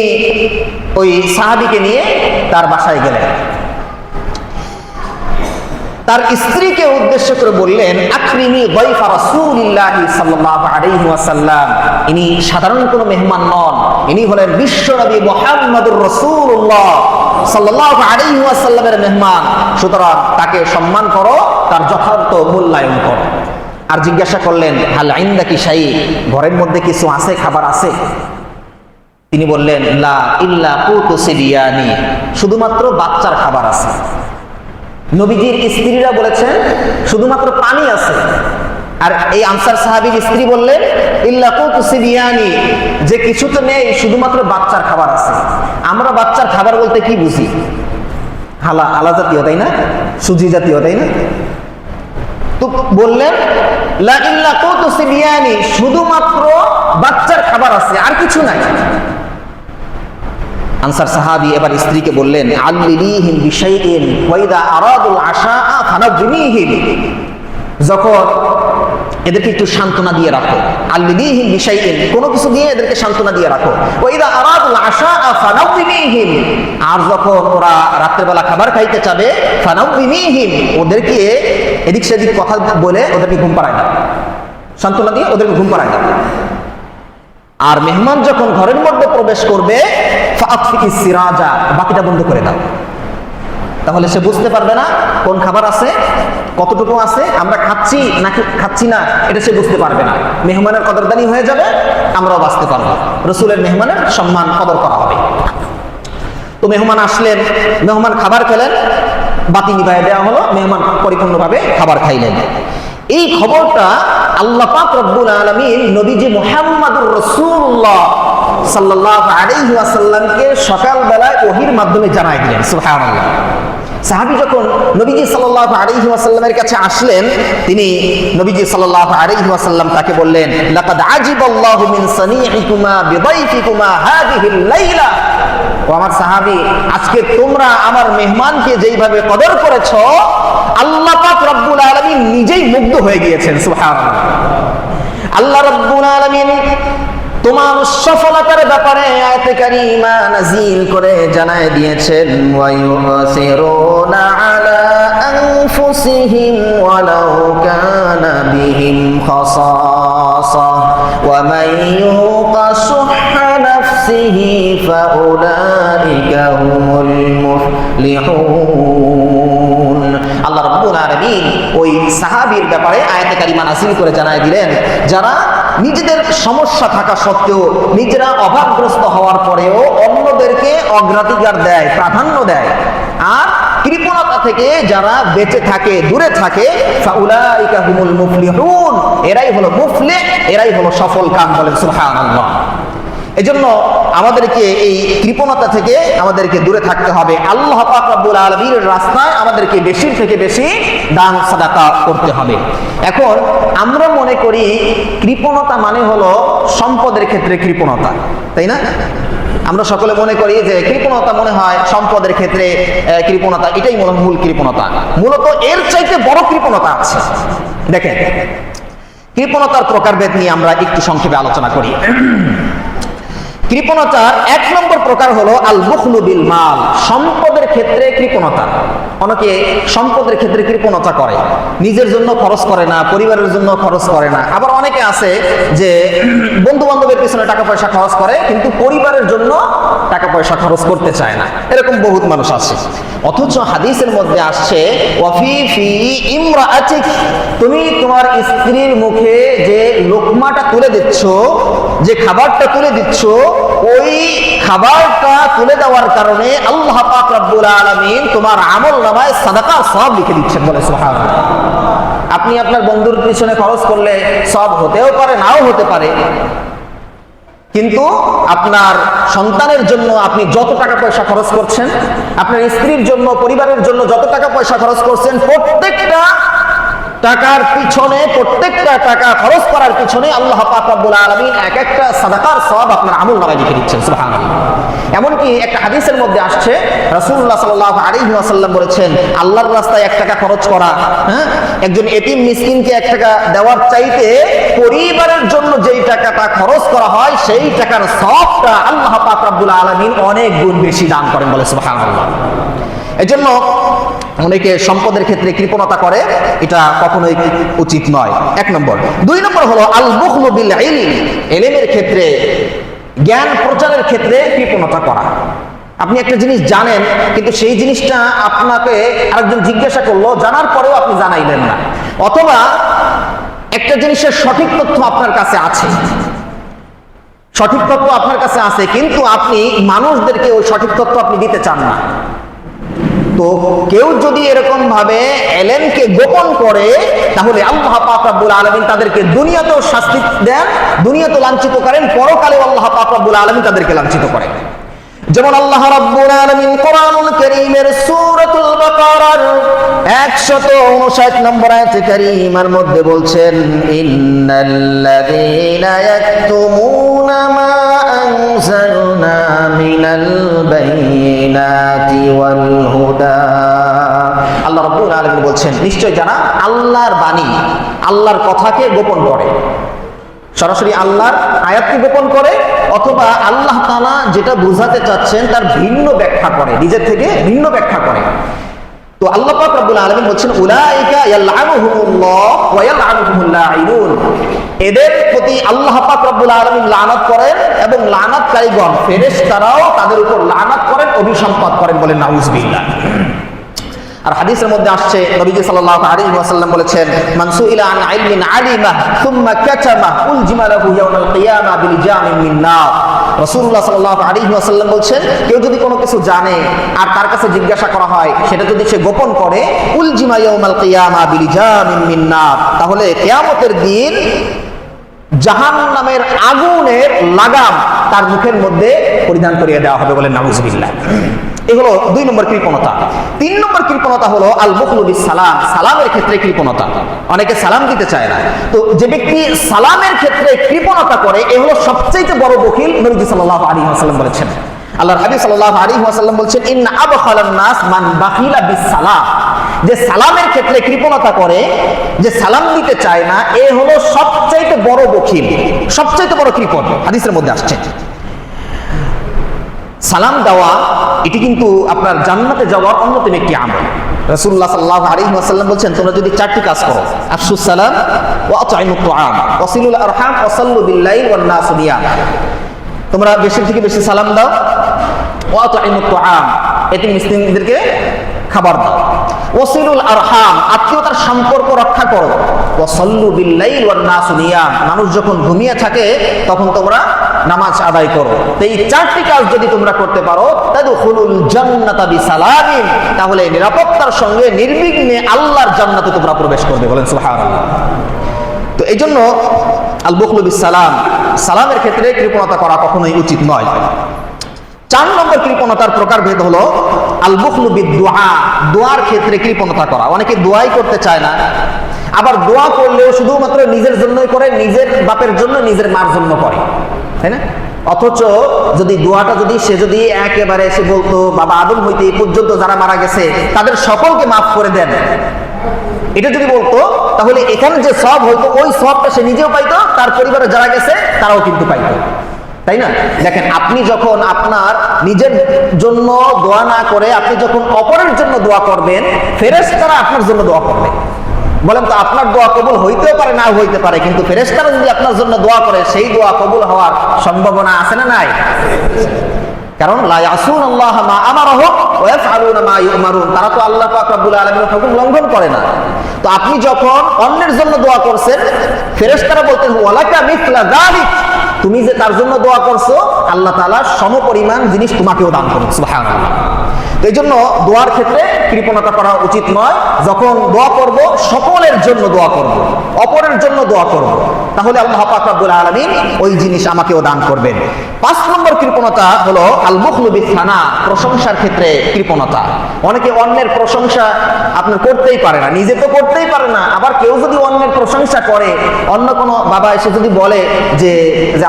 ওই সাহাবীকে নিয়ে তার বাসায় গেলেন, তার স্ত্রীকে উদ্দেশ্য করে বললেন আকরিমি যায়ফা রাসূলিল্লাহি সাল্লাল্লাহু আলাইহি ওয়াসাল্লাম, ইনি সাধারণ কোনো মেহমান নন, ইনি হলেন বিশ্বনবী মুহাম্মদুর রাসূলুল্লাহ সাল্লাল্লাহু আলাইহি ওয়াসাল্লামের মেহমান, সুতরাং তাকে সম্মান করো, তার যথার্থ মূল্যায়ন করো। আর জিজ্ঞাসা করলেন, হাল ইনদাকি শাই, ঘরের মধ্যে কিছু আছে, খাবার আছে? তিনি বললেন, লা ইল্লা কুতু সিবিয়ানি, শুধুমাত্র বাচ্চার খাবার আছে। নবীজির স্ত্রীরা বলেছেন শুধুমাত্র পানি আছে। আর এই আনসার সাহাবীর স্ত্রী বললেন, ইল্লা কুতু সিবিয়ানি, যে কিছু তো নেই, শুধুমাত্র বাচ্চার খাবার আছে। আমরা বাচ্চার খাবার বলতে কি বুঝি? আলা জাতীয়, তাই না? সুজি জাতীয়, তাই না? তো বললেন, লা ইল্লা কুতু সিবিয়ানি, শুধুমাত্র বাচ্চার খাবার আছে, আর কিছু নাই। আনসার সাহাবী এবার স্ত্রীকে বললেন, আল্লিলিহিম বিশাইইন ওয়া ইযা আরাদুল আশাআ ফানাবিনিহিম, যখন এদেরকে একটু সান্ত্বনা দিয়ে রাখো। আল্লিলিহিম বিশাইইন, কোনো কিছু দিয়ে এদেরকে সান্ত্বনা দিয়ে রাখো। ওয়া ইযা আরাদুল আশাআ ফানাবিনিহিম, আর যখন ওরা রাত্রেবেলা খাবার খাইতে চাবে, ফানাবিনিহিম, ওদেরকে এদিক সেদিক কথা বলে ওদেরকে ঘুম পাড়ায় দাও, সান্ত্বনা দিয়ে ওদেরকে ঘুম পাড়ায় দাও। আর মেহমান যখন ঘরের মধ্যে প্রবেশ করবে, ফাআতফিকিস সিরাজা, বাতিটা বন্ধ করে দাও। তাহলে সে বুঝতে পারবে না কোন খাবার আছে, কতটুকু আছে, আমরা খাচ্ছি নাকি খাচ্ছি না, এটা সে বুঝতে পারবে না। মেহমানের কদরদানি হয়ে যাবে, আমরাও বাঁচতে পারবো। রসুলের মেহমানের সম্মান কদর করা হবে। তো মেহমান আসলেন, মেহমান খাবার খেলেন, বাতি নিভাইয়ে দেওয়া হলো, মেহমান পরিপূর্ণভাবে খাবার খাইলেন। এই খবরটা আল্লাহ পাক রব্বুল আলামিন নবীজি মুহাম্মদুর রাসূলুল্লাহ সাল্লাল্লাহু আলাইহি ওয়াসাল্লামকে সকালবেলায় ওহীর মাধ্যমে জানায় দিলেন। সুবহানাল্লাহ। সাহাবী যখন নবীজি সাল্লাল্লাহু আলাইহি ওয়াসাল্লামের কাছে আসলেন, তিনি নবীজি সাল্লাল্লাহু আলাইহি ওয়াসাল্লাম তাকে বললেন, লাকাদ আজিবাল্লাহু মিন সানিইকুমা বিদাইফিকুমা হাদিহিল লাইলা। ও আমার সাহাবী, আজকে তোমরা আমার মেহমানকে যেইভাবে কদর করেছো, আল্লাহ পাক রব্বুল আলামিন নিজেই মুগ্ধ হয়ে গিয়েছেন। সুবহানাল্লাহ। আল্লাহ রব্বুল আলামিন তোমার সফলতার ব্যাপারে আয়াতে কারিমা নাযিল করে জানায় দিয়েছেন, ওয়া ইউসিরুনা আলা আনফুসিহিম ওয়ালাউ কানা বিহিম খাসাসা ওয়া মান ইউকা শুহহা নাফসিহি ফাউলাইকা হুমুল মুফলিহুন। আল্লাহ রাব্বুল আলামিন ওই সাহাবীর ব্যাপারে আয়াতে কারিমা নাযিল করে জানায় দিলেন, যারা নিজেদের সমস্যা থাকা সত্ত্বেও, নিজেরা অভাবগ্রস্ত হওয়ার পরেও অন্যদেরকে অগ্রাধিকার দেয়, প্রাধান্য দেয়, আর কৃপণতা থেকে যারা বেঁচে থাকে, দূরে থাকে, ফাউলাইকা হুমুল মুফলিহুন, এরাই হলো মুফলিহ, এরাই হলো সফল কাম। বলেন সুবহানাল্লাহ। এজন্য আমাদেরকে এই কৃপণতা থেকে আমাদেরকে দূরে থাকতে হবে। আল্লাহ পাক রব্বুল আলামিনের রাস্তায় আমাদেরকে বেশি থেকে বেশি দান সাদাকা করতে হবে। এখন আমরা মনে করি কৃপণতা মানে হলো সম্পদের ক্ষেত্রে কৃপণতা, তাই না? আমরা সকলে মনে করি যে কৃপণতা মনে হয় সম্পদের ক্ষেত্রে কৃপণতা, এটাই মূল কৃপণতা। মূলত এর চাইতে বড় কৃপণতা আছে। দেখেন, কৃপণতার প্রকারভেদ নিয়ে আমরা একটু সংক্ষেপে আলোচনা করি। কৃপণতার এক নম্বর প্রকার হলো আল বুখলু বিল মাল, সম্পদের ক্ষেত্রে কৃপণতা। অনেকে সম্পদের ক্ষেত্রে কৃপণতা করে, নিজের জন্য খরচ করে না, পরিবারের জন্য খরচ করে না। আবার অনেকে আছে যে বন্ধু বান্ধবের পিছনে টাকা পয়সা খরচ করে, কিন্তু পরিবারের জন্য টাকা পয়সা খরচ করতে চায় না। এরকম বহুত মানুষ আছে। অথচ হাদিসের মধ্যে আসছে, ওয়াফি ফি ইমরাআতিক, তুমি তোমার স্ত্রীর মুখে যে লোকমাটা তুলে দিচ্ছ, যে খাবারটা তুলে দিচ্ছ, ওই খাবারটা তুলে দেওয়ার কারণে আল্লাহ পাক রব্বুল আলামিন তোমার আমলনামায় সাদাকার সওয়াব লিখে দিচ্ছেন। বলে সুবহানাল্লাহ। আপনি আপনার বন্ধুর পিছনে খরচ করলে সওয়াব হতেও পারে, নাও হতে পারে, কিন্তু আপনার সন্তানের জন্য আপনি যত টাকা পয়সা খরচ করছেন, আপনার স্ত্রীর জন্য, পরিবারের জন্য যত টাকা পয়সা খরচ করছেন, প্রত্যেকটা টাকার পিছনে, প্রত্যেকটা টাকা খরচ করার পিছনে আল্লাহ পাক রব্বুল আলামিন এক একটা সাদাকার সওয়াব আপনার আমলনামায় লিখে দিচ্ছেন। সুবহানাল্লাহ। এমনকি একটা হাদিসের মধ্যে আসছে, রাসূলুল্লাহ সাল্লাল্লাহু আলাইহি ওয়াসাল্লাম বলেছেন, আল্লাহর রাস্তায় 1 টাকা খরচ করা, একজন এতিম মিসকিনকে 1 টাকা দেওয়ার চাইতে পরিবারের জন্য যেই টাকাটা খরচ করা হয়, সেই টাকার সওয়াবটা আল্লাহ পাক রব্বুল আলামিন অনেক গুণ বেশি দান করেন। বলে সুবহানাল্লাহ। এজন্য অনেকে সম্পদের ক্ষেত্রে কৃপণতা করে, এটা কখনোই উচিত নয়। 1 নম্বর। 2 নম্বর হলো আল বুখলু বিল ইলম, ইলমের ক্ষেত্রে, জ্ঞান প্রচারের ক্ষেত্রে কৃপণতা করা। আপনি একটা জিনিস জানেন, কিন্তু সেই জিনিসটা আপনাকে আরেকজন জিজ্ঞাসা করলো, জানার পরেও আপনি জানাইলেন না। অথবা একটা একটা জিনিসের সঠিক তথ্য আপনার কাছে আছে, সঠিক তথ্য আপনার কাছে আছে, কিন্তু আপনি মানুষদেরকে ওই সঠিক তথ্য আপনি দিতে চান না। তো কেউ যদি এরকম ভাবে এলেমকে গোপন করে, তাহলে আল্লাহ পাক রব্বুল আলামিন তাদেরকে দুনিয়াতেও শাস্তি দেন, দুনিয়াতেও লাঞ্ছিত করেন, পরকালেও আল্লাহ পাক রব্বুল আলামিন তাদেরকে লাঞ্ছিত করেন। যেমন আল্লাহ রাব্বুল আলামিন কোরআনুল কারীমের সূরাতুল বাকারার 159 নম্বর আয়াতে কারীমার মধ্যে বলছেন, ইন্নাল্লাযীনা ইয়াকতুমুনা মা আনজালনা মিনাল বাইয়িনাতি ওয়াল হুদা। আল্লাহ রাব্বুল আলামিন বলছেন, নিশ্চয় যারা আল্লাহর বাণী, আল্লাহর কথাকে গোপন করে, সরাসরি আল্লাহর আয়াতকে গোপন করে, অথবা আল্লাহ তাআলা যেটা বোঝাতে চাচ্ছেন তার ভিন্ন ব্যাখ্যা করে, নিজের থেকে ভিন্ন ব্যাখ্যা করে। তো আল্লাহ পাক রব্বুল আলামিন বলছেন, উলাইকা ইয়ালআনুহুমুল্লাহ ওয়া ইয়ালআনুহুমুল লাঈনুন, এদের প্রতি আল্লাহ পাক রব্বুল আলামিন লানত করেন এবং লানাতকারীগণ ফেরেশতারাও তাদের উপর লানত করেন, অভিসম্পাত করেন, বলেন নাউযুবিল্লাহ। আর হাদিসের মধ্যে আসছে, নবীজি সাল্লাল্লাহু আলাইহি ওয়াসাল্লাম বলেছেন, মান সুইলা আন ইলমিন আলিমা সুম্মা কাতামা উলজিমা লাহু ইয়াউমাল কিয়ামা বিল জামিন মিন নার। রাসূলুল্লাহ সাল্লাল্লাহু আলাইহি ওয়াসাল্লাম বলছেন, কেউ যদি কোনো কিছু জানে আর তার কাছে জিজ্ঞাসা করা হয়, সেটা যদি সে গোপন করে, উলজিমা ইয়াউমাল কিয়ামা বিল জামিন মিন নার, তাহলে কিয়ামতের দিন জাহান্নামের আগুনের লাগাম তার মুখের মধ্যে পরিধান করিয়ে দেওয়া হবে, বলেন নাউযুবিল্লাহ। এই হলো 2 নম্বর কৃপণতা। 3 নম্বর কৃপণতা হলো আল বুখলু বিস সালাম, সালামের ক্ষেত্রে কৃপণতা। অনেকে সালাম দিতে চায় না, তো যে ব্যক্তি সালামের ক্ষেত্রে কৃপণতা করে, এ হলো সবচেয়ে বড় বখিল। নবী সাল্লাল্লাহু আলাইহি ওয়াসাল্লাম বলেছেন, আল্লাহর হাবিব সাল্লাল্লাহু আলাইহি ওয়াসাল্লাম বলছেন, ইন্না আবখালান নাস মান বাখিলা বিস সালাম, যে সালামের ক্ষেত্রে কৃপণতা করে, যে সালাম দিতে চায় না, এ হলো সবচেয়ে বড় বখিল, সবচেয়ে বড় কৃপণ। হাদিসের মধ্যে আসছে সালাম দেওয়া এটি কিন্তু আপনার জান্নাতে যাওয়ার অন্যতম একটি আমল। রাসূলুল্লাহ সাল্লাল্লাহু আলাইহি ওয়াসাল্লাম বলছেন, তোমরা যদি 4টি কাজ করো, আফশুস সালাম ওয়া আতঈমুত তুআম ওয়া সিলুল আরহাম ওয়া সাল্লু বিল লাইল ওয়ান নাস নিয়াম, তোমরা বেশি থেকে বেশি সালাম দাও, ওয়া আতঈমুত তুআম, এতিম মিসকিনদেরকে খাবার দাও, ওয়া সিলুল আরহাম, আত্মীয়তার সম্পর্ক রক্ষা করো, ওয়া সাল্লু বিল লাইল ওয়ান নাস নিয়াম, মানুষ যখন ঘুমিয়ে থাকে তখন তোমরা নামাজ আদায় করো। তো এই 4টি কাজ যদি তোমরা করতে পারো, তাদখুলুল জান্নাতা বিসালামিন, তাহলে নিরাপত্তার সঙ্গে নির্বিঘ্নে আল্লাহর জান্নাতে তোমরা প্রবেশ করবে, বলেন সুবহানাল্লাহ। তো এই জন্য আল বুখলু বিস সালাম, সালামের ক্ষেত্রে কৃপণতা করা কখনোই উচিত নয়। 4 নম্বর কৃপণতার প্রকারভেদ হলো আল বুখলু বিদ দুআ, দোয়ার ক্ষেত্রে কৃপণতা করা। অনেকে দোয়াই করতে চায় না, আবার দোয়া করলেও শুধুমাত্র নিজের জন্যই করে, নিজের বাপের জন্য, নিজের মার জন্য করে, তাই না? অথচ যদি দোয়াটা যদি সে যদি একেবারে সে বলতো, বাবা আদম হইতে এই পর্যন্ত যারা মারা গেছে তাদের সকলকে মাফ করে দেন, এটা যদি বলতো, তাহলে এখানে যে সওয়াব হইতো, ওই সওয়াবটা সে নিজেও পাইতো, তার পরিবারে যারা গেছে তারাও কিন্তু পাইতো, তাই না? দেখেন, আপনি যখন আপনার নিজের জন্য দোয়া না করে আপনি যখন অপরের জন্য দোয়া করবেন, ফেরেশতারা আপনার জন্য দোয়া করবে। বলেন তো, আপনার দোয়া কবুল হইতেও পারে, না হইতে পারে, কিন্তু ফেরেশতারা যদি আপনার জন্য দোয়া করে, সেই দোয়া কবুল হওয়ার সম্ভাবনা আছে না নাই? কারণ লা ইয়াসুনাল্লাহ মা আমারাহুম ওয়া ইয়াফআলুনা মা ইউমারুন, তারা তো আল্লাহ পাক রব্বুল আলামিনের হুকুম লঙ্ঘন করে না। তো আপনি যখন অন্যের জন্য দোয়া করছেন, ফেরেশতারা বলতেন ওয়ালাকা মিসলা যালিক, তুমি যে তার জন্য দোয়া করছো, আল্লাহ তাআলা সমপরিমাণ জিনিস তোমাকেও দান করুন, সুবহানাল্লাহ। তো এই জন্য দোয়ার ক্ষেত্রে কৃপণতা করা উচিত নয়। যখন দোয়া করব, সকলের জন্য দোয়া করব, অপরের জন্য দোয়া করব, তাহলে আল্লাহ পাক রব্বুল আলামিন ওই জিনিস আমাকেও দান করবেন। 5 নম্বর কৃপণতা হলো আল বুখলু বিস সানা, প্রশংসার ক্ষেত্রে কৃপণতা। অনেকে অন্যের প্রশংসা আপনার করতেই পারে না, নিজে তো করতেই পারে না, আবার কেউ যদি অন্যের প্রশংসা করে, অন্য কোনো বাবা এসে যদি বলে যে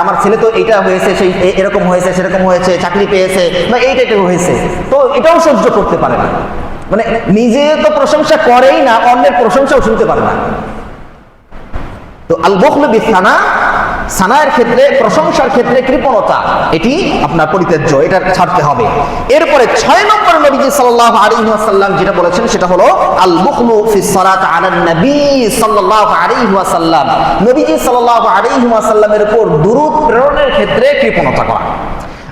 আমার ছেলে তো এটা হয়েছে, সেই এরকম হয়েছে, সেরকম হয়েছে, চাকরি পেয়েছে, বা এই টাইপের হয়েছে, তো এটাও সহ্য করতে পারে না। মানে নিজে তো প্রশংসা করেই না, অন্যের প্রশংসাও শুনতে পারে না। তো আল বুখলু বিস সানা, সানায়ের ক্ষেত্রে, প্রশংসার ক্ষেত্রে কৃপণতা, এটি আপনার পরিত্যাজ্য, এটা ছাড়তে হবে। এরপরে 6 নম্বর নবীজি সাল্লাল্লাহু আলাইহি ওয়াসাল্লাম যেটা বলেছেন সেটা হলো আল বুখলু ফিস সালাত আলান নবী সাল্লাল্লাহু আলাইহি ওয়াসাল্লাম, নবীজি সাল্লাল্লাহু আলাইহি ওয়াসাল্লামের উপর দুরূদ প্রেরণের ক্ষেত্রে কৃপণতা করা।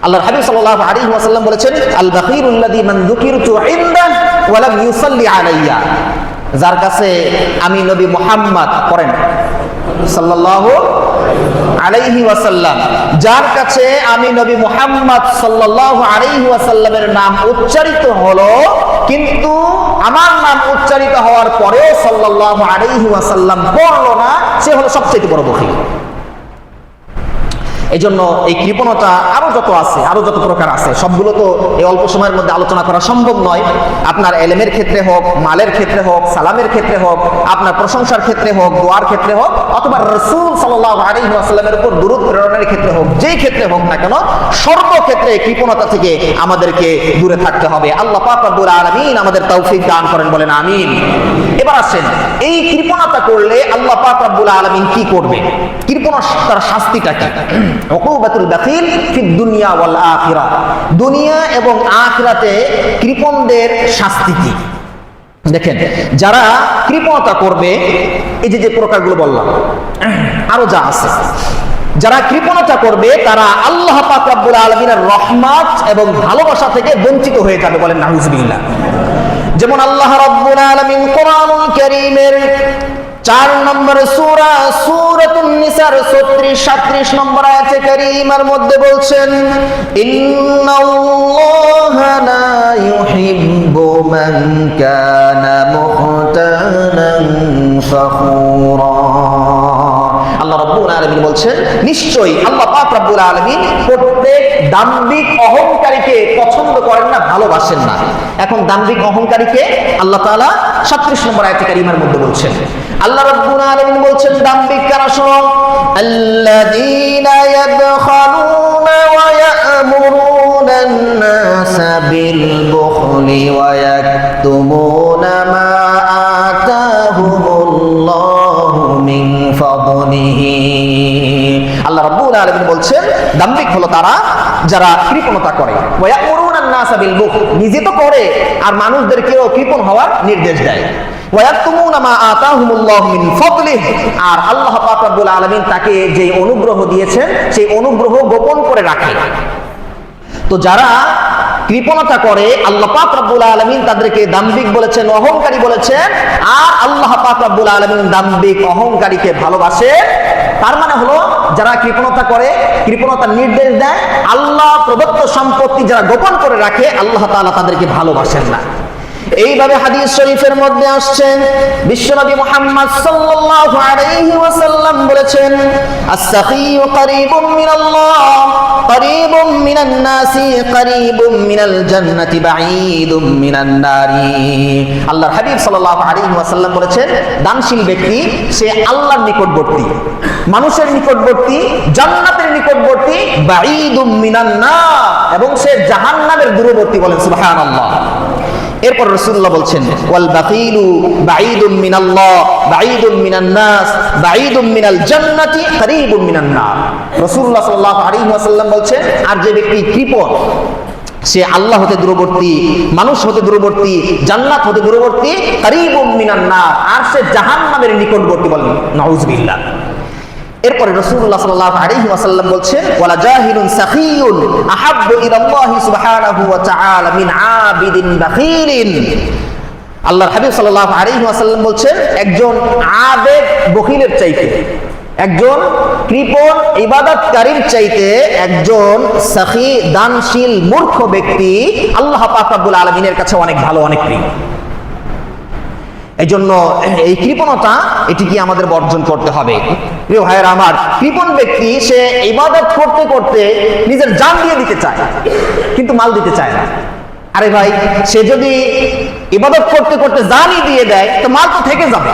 আল্লাহর হাবিব সাল্লাল্লাহু আলাইহি ওয়াসাল্লাম বলেছেন, আল বাখিরুল্লাযী মান যুকিরতু ইনদাহু ওয়া লাম ইউসাল্লি আলাইয়া, যার কাছে আমি নবী মুহাম্মদ করেন সাল্লাল্লাহু আলাইহি ওয়াসাল্লাম, যার কাছে আমি নবী মুহাম্মদ সাল্লাল্লাহু আলাইহি ওয়াসাল্লামের নাম উচ্চারিত হলো, কিন্তু আমার নাম উচ্চারিত হওয়ার পরেও সাল্লাল্লাহু আলাইহি ওয়াসাল্লাম পড়লো না, সে হলো সবচেয়ে বড় বখীল। এই জন্য এই কৃপণতা আরো যত আছে, আরো যত প্রকার আছে, সবগুলো তো এই অল্প সময়ের মধ্যে আলোচনা করা সম্ভব নয়। আপনার এলেমের ক্ষেত্রে হোক, মালের ক্ষেত্রে হোক, সালামের ক্ষেত্রে হোক, আপনার প্রশংসার ক্ষেত্রে হোক, দোয়ার ক্ষেত্রে হোক, অথবা রাসূল সাল্লাল্লাহু আলাইহি ওয়াসাল্লামের উপর দুরূদ প্রেরণের ক্ষেত্রে হোক, যেই ক্ষেত্রে হোক না কেন, সর্বক্ষেত্রে কৃপণতা থেকে আমাদেরকে দূরে থাকতে হবে। আল্লাহ পাক রব্বুল আলামিন আমাদের তৌফিক দান করেন, বলেন আমিন। এবার আসেন, এই কৃপণতা করলে আল্লাহ পাক রব্বুল আলামিন কি করবে? কৃপণতার শাস্তিটা কি? উকুবাতুল বাখিল ফিদ দুনিয়া ওয়াল আখিরা, দুনিয়া এবং আখিরাতে কৃপণদের শাস্তি কি? দেখেন, যারা কৃপণতা করবে, এই যে প্রকারগুলো বললাম, আরো যা আছে, যারা কৃপণতা করবে তারা আল্লাহ পাক রব্বুল আলামিনের রহমত এবং ভালোবাসা থেকে বঞ্চিত হয়ে যাবে, বলেন নাউজুবিল্লাহ। যেমন আল্লাহ রাব্বুল আলামিন কোরআনুল কারীমের 4 নম্বর সূরা সূরাতুন নিসার 36-37 নম্বর আয়াতে কারীমার মধ্যে বলছেন, ইন্নাল্লাহা লা ইউহিব্বু মান কানা মুখতালান ফাখুরা। আল্লাহ রাব্বুল আলামিন বলছেন, নিশ্চয়ই আল্লাহ পাক রব্বুল আলামিন প্রত্যেক দাম্ভিক অহংকারীকে পছন্দ করেন না, ভালোবাসেন না। এখন দাম্ভিক অহংকারীকে আল্লাহ তাআলা 37 নম্বর আয়াতে কারীমার মধ্যে বলছেন, আল্লাহ রাব্বুল আলামিন বলছেন, দাম্ভিক কারা? শোনো, আল্লাযীনা ইয়াবখালুনা ওয়া ইয়া'মুরুনা আন-নাসা বিল বুখলি ওয়া ইয়াকতুমুনা মা আতাহুমুল্লাহু মিন ফাদলিহি। আল্লাহ রাব্বুল আলামিন বলছেন, দাম্ভিক হলো তারা যারা কৃপণতা করে, ওয়া ইয়া'মুরুনা আন-নাসা বিল বুখল, নিজে তো করে আর মানুষদেরকেও কৃপণ হওয়ার নির্দেশ দেয়। ওয়ায়াকতুমুনা মা আতাহুমুল্লাহু মিন ফাদলিহি, আর আল্লাহ পাক রব্বুল আলামিন তাকে যে অনুগ্রহ দিয়েছেন সেই অনুগ্রহ গোপন করে রাখে। তো যারা কৃপণতা করে আল্লাহ পাক রব্বুল আলামিন তাদেরকে দাম্ভিক বলেছেন, অহংকারী বলেছেন, আর আল্লাহ পাক রব্বুল আলামিন দাম্ভিক অহংকারীকে ভালোবাসে। তার মানে হলো, যারা কৃপণতা করে, কৃপণতার নির্দেশ দেয়, আল্লাহ প্রদত্ত সম্পত্তি যারা গোপন করে রাখে, আল্লাহ তাআলা তাদেরকে ভালোবাসেন না। এইভাবে হাদিস শরীফের মধ্যে আসছেন, বিশ্বনবী মুহাম্মদ সাল্লাল্লাহু আলাইহি ওয়াসাল্লাম বলেছেন, আস-সাখিয়্যু করিবুম মিনাল্লাহ করিবুম মিনান নাসি করিবুম মিনাল জান্নাতি বাঈদুম মিনান নারি। আল্লাহর হাবিব সাল্লাল্লাহু আলাইহি ওয়াসাল্লাম বলেছেন, দানশীল ব্যক্তি সে আল্লাহর নিকটবর্তী, মানুষের নিকটবর্তী, জান্নাতের নিকটবর্তী, বাঈদুম মিনান নার, এবং সে জাহান্নামের দূরবর্তী, বলেন সুবহানাল্লাহ। এরপর রাসূলুল্লাহ বলছেন, ওয়াল বাকিলু বাঈদুম মিনাল্লাহ বাঈদুম মিনান নাস বাঈদুম মিনাল জান্নাতি করিবুম মিনান নার। রাসূলুল্লাহ সাল্লাল্লাহু আলাইহি ওয়াসাল্লাম বলছেন, আর যে ব্যক্তি কৃপণ, সে আল্লাহ হতে দূরবর্তী, মানুষ হতে দূরবর্তী, জান্নাত হতে দূরবর্তী, করিবুম মিনান নার, আর সে জাহান্নামের নিকটবর্তী, বলেন নাউজুবিল্লাহ। এরপরে রাসূলুল্লাহ সাল্লাল্লাহু আলাইহি ওয়াসাল্লাম বলছেন, ওয়ালা জাহিলুন সাখিয়ুন আহাব্বু ইলাল্লাহি সুবহানাহু ওয়া তাআলা মিন আবিদিন বাখিলিন। আল্লাহর হাবিব সাল্লাল্লাহু আলাইহি ওয়াসাল্লাম বলছেন, একজন আবেদ বখিলের চাইতে, একজন কৃপণ ইবাদতকারীর চাইতে একজন সাখী দানশীল মূর্খ ব্যক্তি আল্লাহ পাক রব্বুল আলামিনের কাছে অনেক ভালো, অনেক প্রিয়। এই জন্য এই কৃপণতা, এটি কি আমাদের বর্জন করতে হবে। প্রিয় ভাইয়েরা আমার, কৃপণ ব্যক্তি সে ইবাদত করতে করতে নিজের জান দিয়ে দিতে চায়, কিন্তু মাল দিতে চায় না। আরে ভাই, সে যদি ইবাদত করতে করতে জানই দিয়ে দেয়, তো মাল তো থেকে যাবে।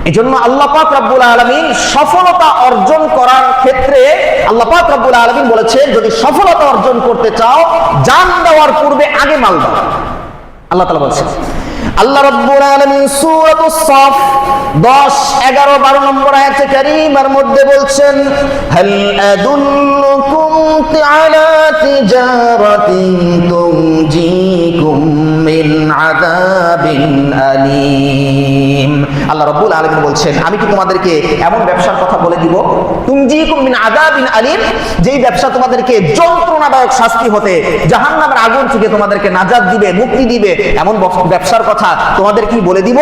এই জন্য আল্লাহ পাক রব্বুল আলামিন সফলতা অর্জন করার ক্ষেত্রে আল্লাহ পাক রব্বুল আলামিন বলেছেন, যদি সফলতা অর্জন করতে চাও, জান দেওয়ার পূর্বে আগে মাল দাও। আল্লাহ তাআলা বলেছেন, আল্লাহ রাব্বুল আলামিন সূরাতুস সাফ 10, 11, 12 নম্বর আয়াতে কারীমার মধ্যে বলছেন, হাল আদুল্লুকুম আলা তিজারাতিন তুনজিকুম মিন আযাবিন আলীম। আল্লাহ রাব্বুল আলামিন বলছেন, আমি কি তোমাদেরকে এমন ব্যবসার কথা বলে দিব, তুনজিকুম মিন আযাবিন আলীম, যেই ব্যবসা তোমাদেরকে যন্ত্রণাদায়ক শাস্তি হতে, জাহান্নামের আগুন থেকে তোমাদেরকে নাজাত দিবে, মুক্তি দিবে, এমন ব্যবসার কথা তোমাদের কি বলে দিব?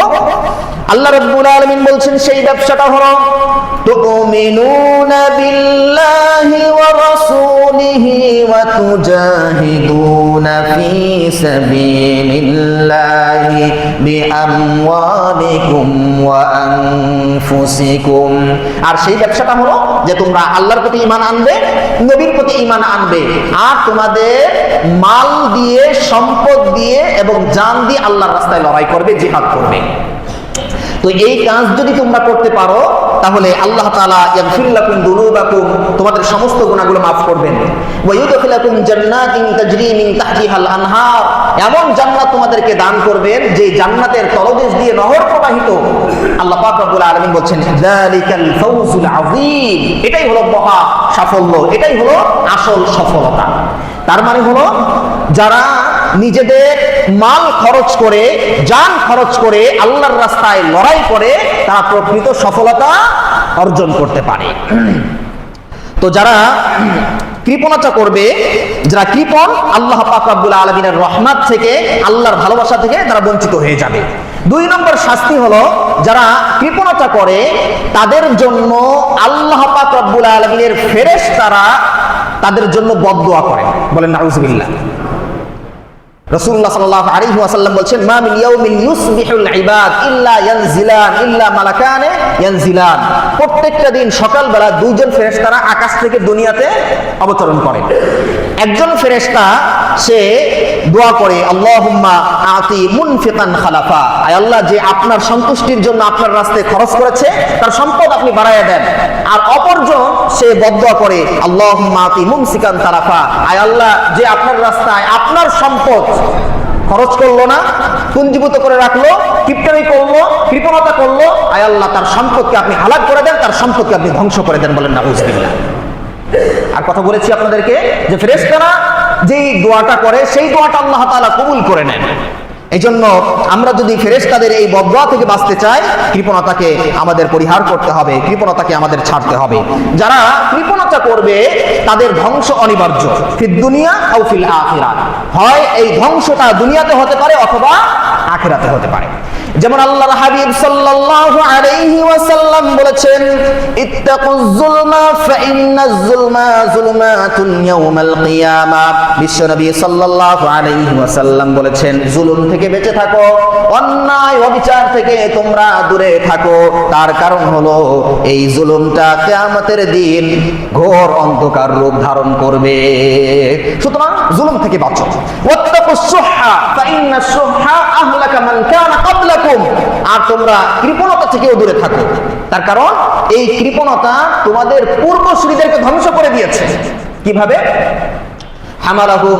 আল্লাহ রাব্বুল আলামিন বলছেন সেই ব্যবসাটা হলো তুমিনুনা বিল্লাহি ওয়া রাসূলিহি ওয়া তুজাহিদুনা ফি সাবিলিল্লাহি বিআমওয়ালিকুম ওয়া আনফুসিকুম। আর সেই ব্যবসাটা হলো যে তোমরা আল্লাহর প্রতি ঈমান আনবে, নবীর প্রতি ঈমান আনবে, আর তোমাদের মাল দিয়ে, সম্পদ দিয়ে এবং জান দিয়ে আল্লাহর রাস্তায় লড়াই করবে, জিহাদ করবে। তো এই কাজ যদি তোমরা করতে পারো তাহলে আল্লাহ তাআলা ইয়াগফির লাকুম যুনুবাকুম, তোমাদের সমস্ত গুনাহগুলো মাফ করবেন। ওয়া ইউদখিলুকুম জান্নাতিন তাজরি মিন তাহতিহাল আনহার, এমন জান্নাত তোমাদেরকে দান করবেন যে জান্নাতের তলদেশ দিয়ে নহর প্রবাহিত। আল্লাহ পাক রব্বুল আলামিন বলছেন যালিকাল ফাওজুল আযীম, এটাই হলো মহা সাফল্য, এটাই হলো আসল সফলতা। তার মানে হলো যারা নিজেদের মাল খরচ করে, জান খরচ করে আল্লাহর রাস্তায় লড়াই করে তারা প্রকৃত সফলতা অর্জন করতে পারে। তো যারা কৃপণতা করবে, যারা কৃপণ, আল্লাহ পাক রব্বুল আলামিনের রহমত থেকে, আল্লাহর ভালোবাসা থেকে তারা বঞ্চিত হয়ে যাবে। 2 নম্বর শাস্তি হলো যারা কৃপণতা করে তাদের জন্য আল্লাহ পাক রব্বুল আলামিনের ফেরেশতারা তাদের জন্য বদদুয়া করেন। বলেন নাউযুবিল্লাহ। রাসূলুল্লাহ সাল্লাল্লাহু আলাইহি ওয়াসাল্লাম বলেন মা মিন ইয়াউমিন ইউসবিহুল ইবাদ ইল্লা ইয়ানজিলান ইল্লা মালাকানে ইয়ানজিলান, প্রত্যেকটা দিন সকালবেলা 2 জন ফেরেশতারা আকাশ থেকে দুনিয়াতে অবতরণ করেন। একজন ফেরেশতা সে দোয়া করে আল্লাহুম্মা আতি মুনফিকান খালাফা, আয় আল্লাহ যে আপনার সন্তুষ্টির জন্য আপনার রাস্তায় খরচ করেছে তার সম্পদ আপনি বাড়াইয়া দেন। আর অপরজন সে বদদুয়া করে আল্লাহুম্মা আতি মুমসিকান তারাফা, আয় আল্লাহ যে আপনার রাস্তায় আপনার সম্পদ খরচ করলো না, পুঞ্জীভূত করে রাখলো, কিপটামি করলো, কৃপণতা করলো, আয় আল্লাহ তার সম্পদকে আপনি হালাক করে দেন, তার সম্পদকে আপনি ধ্বংস করে দেন। বলেন নাউযুবিল্লাহ। আর কথা বলেছি আপনাদেরকে যে ফেরেশতারা যেই দোয়াটা করে সেই দোয়াটা আল্লাহ তাআলা কবুল করে নেন। এই জন্য আমরা যদি ফেরেশতাদের এই বদদুয়া থেকে বাঁচতে চাই, কৃপণতাকে আমাদের পরিহার করতে হবে, কৃপণতাকে আমাদের ছাড়তে হবে। যারা কৃপণতা করবে তাদের ধ্বংস অনিবার্য, ফিদ দুনিয়া আও ফিল আখিরাহ, হয় এই ধ্বংসটা দুনিয়াতে হতে পারে অথবা আখিরাতে হতে পারে। যেমন আল্লাহর হাবিব সাল্লাল্লাহু আলাইহি ওয়াসাল্লাম বলেছেন ইত্তাকুজ যুলমা ফাইন্নাজ যুলমা যুলমাতুন ইয়াউমাল কিয়ামা। বিশ্বনবী সাল্লাল্লাহু আলাইহি ওয়াসাল্লাম বলেছেন জুলুম থেকে বেঁচে থাকো, অন্যায় অবিচার থেকে তোমরা দূরে থাকো, তার কারণ হলো এই জুলুমটা কিয়ামতের দিন ঘোর অন্ধকার রূপ ধারণ করবে। সুতরাং জুলুম থেকে বাঁচো। ওয়াত্তাকুস সুহহা ফাইন্নাস সুহহা আহলাকা মান কানা ক্বাবলাকুম, আর তোমরা কৃপণতা থেকেও দূরে থাকো, তার কারণ এই কৃপণতা তোমাদের পূর্বসূরীদেরকে ধ্বংস করে দিয়েছে। কিভাবে? হামালাহুম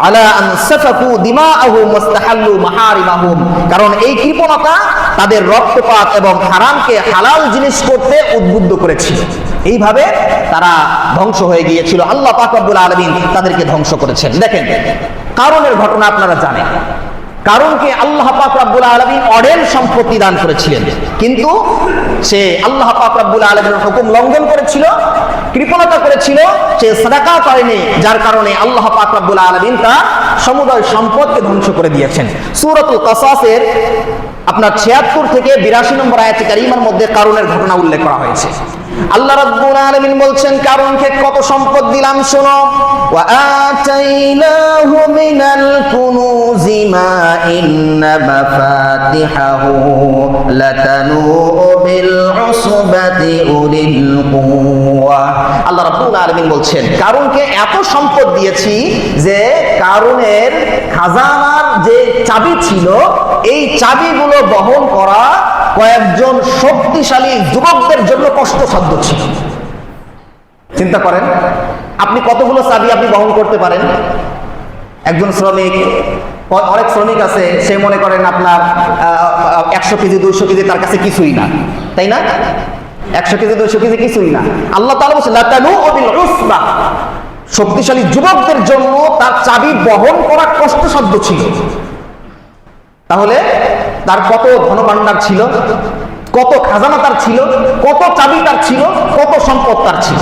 আলা আন সাফাকু দিমাআহুম ওয়াস্তাহাল্লু মাহারিমাহুম, কারণ এই কৃপণতা তাদের রক্তপাত এবং হারামকে হালাল জিনিস করতে উদ্বুদ্ধ করেছিল। এইভাবে তারা ধ্বংস হয়ে গিয়েছিল। আল্লাহ পাক রব্বুল আলামিন তাদেরকে ধ্বংস করেছেন। দেখেন কারণের ঘটনা আপনারা জানেন। কারণকে আল্লাহ পাক রব্বুল আলামিন অঢেল সম্পত্তি দান করেছিলেন, কিন্তু সে আল্লাহ পাক রব্বুল আলামিনের হুকুম লঙ্ঘন করেছিল, কৃপণতা করেছিল, সে সাদাকা করেনি, যার কারণে আল্লাহ পাক রব্বুল আলামিন তার সমুদয় সম্পদকে ধ্বংস করে দিয়েছেন। সূরাতুল কাসাসের আপনার 76 থেকে 82 নম্বর আয়াতে কারিমার মধ্যে কারণের ঘটনা উল্লেখ করা হয়েছে। আল্লাহ রাব্বুল আলামিন বলছেন কারণকে কত সম্পদ দিলাম শোনো। ওয়া আতাইনাহু মিনাল কুনুজি মা ইন্না মাফাতিহাহু লাতানু বিল উসবাতি উলিল কুওয়া। আল্লাহ রাব্বুল আলামিন বলছেন কারণকে এত সম্পদ দিয়েছি যে কারণের খাজানার যে চাবি ছিল এই চাবিগুলো বহন করা কয়েকজন শক্তিশালী যুবকদের জন্য কষ্টসাধ্য ছিল। চিন্তা করেন আপনি কতগুলো চাবি আপনি বহন করতে পারেন। একজন শ্রমিক, অনেক শ্রমিক আছে সে মনে করেন আপনার 100 কেজি 200 কেজি তার কাছে কিছুই না, তাই না? 100 কেজি 200 কেজি কিছুই না। আল্লাহ তাআলা বলেছেন লাতানু বিল উসবা, শক্তিশালী যুবকদের জন্য তার চাবি বহন করা কষ্টসাধ্য ছিল। তাহলে তার কত ধনভাণ্ডার ছিল, কত খাজানা তার ছিল, কত চাবি তার ছিল, কত সম্পদ তার ছিল।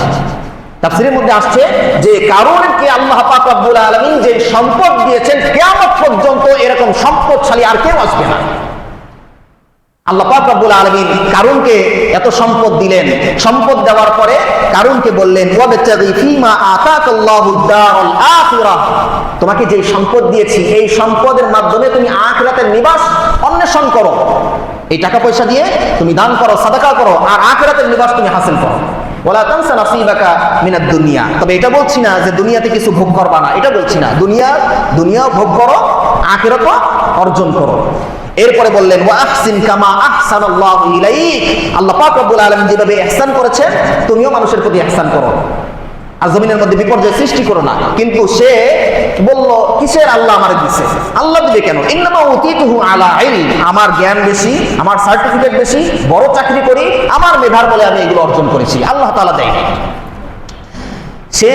তাফসীরের মধ্যে আসছে যে কারণকে আল্লাহ পাক রব্বুল আলামিন যে সম্পদ দিয়েছেন কিয়ামত পর্যন্ত এরকম সম্পদশালী আর কেউ আসবে না। আল্লাহ পাক রব্বুল আলামিন কারুনকে এত সম্পদ দিলেন, সম্পদ দেওয়ার পরে কারুনকে বললেন ওয়াবতাগি ফীমা আতাকাল্লাহুদ দারুল আখিরাহ, তোমাকে যে সম্পদ দিয়েছি এই সম্পদের মাধ্যমে তুমি আখিরাতের নিবাস অন্বেষণ করো। এই টাকা পয়সা দিয়ে তুমি দান করো, সাদাকা করো, আর আখিরাতের নিবাস তুমি হাসিল করো। ওয়ালা তানসা নাসিবাকা মিনাদ দুনিয়া, তবে এটা বলছি না যে দুনিয়াতে কিছু ভোগ করবা না, এটা বলছি না। দুনিয়া ভোগ করো, আখিরাতও অর্জন করো। এরপরে বললেন ওয়া আহসিন কামা আহসানাল্লাহু ইলাইক, আল্লাহ পাক রব্বুল আলামিন যেভাবে ইহসান করেছেন তুমিও মানুষের প্রতি ইহসান করো, আর জমিনের মধ্যে বিপর্যয় সৃষ্টি করো না। কিন্তু সে বলল কিসের আল্লাহ আমারে দিয়েছে, আল্লাহ দিবে কেন? ইন্নামা উতিতুহু আলা ইলম, আমার জ্ঞান বেশি, আমার সার্টিফিকেট বেশি, বড় চাকরি করি, আমার মেধার বলে আমি এগুলো অর্জন করেছি, আল্লাহ তাআলা দেয়নি। সে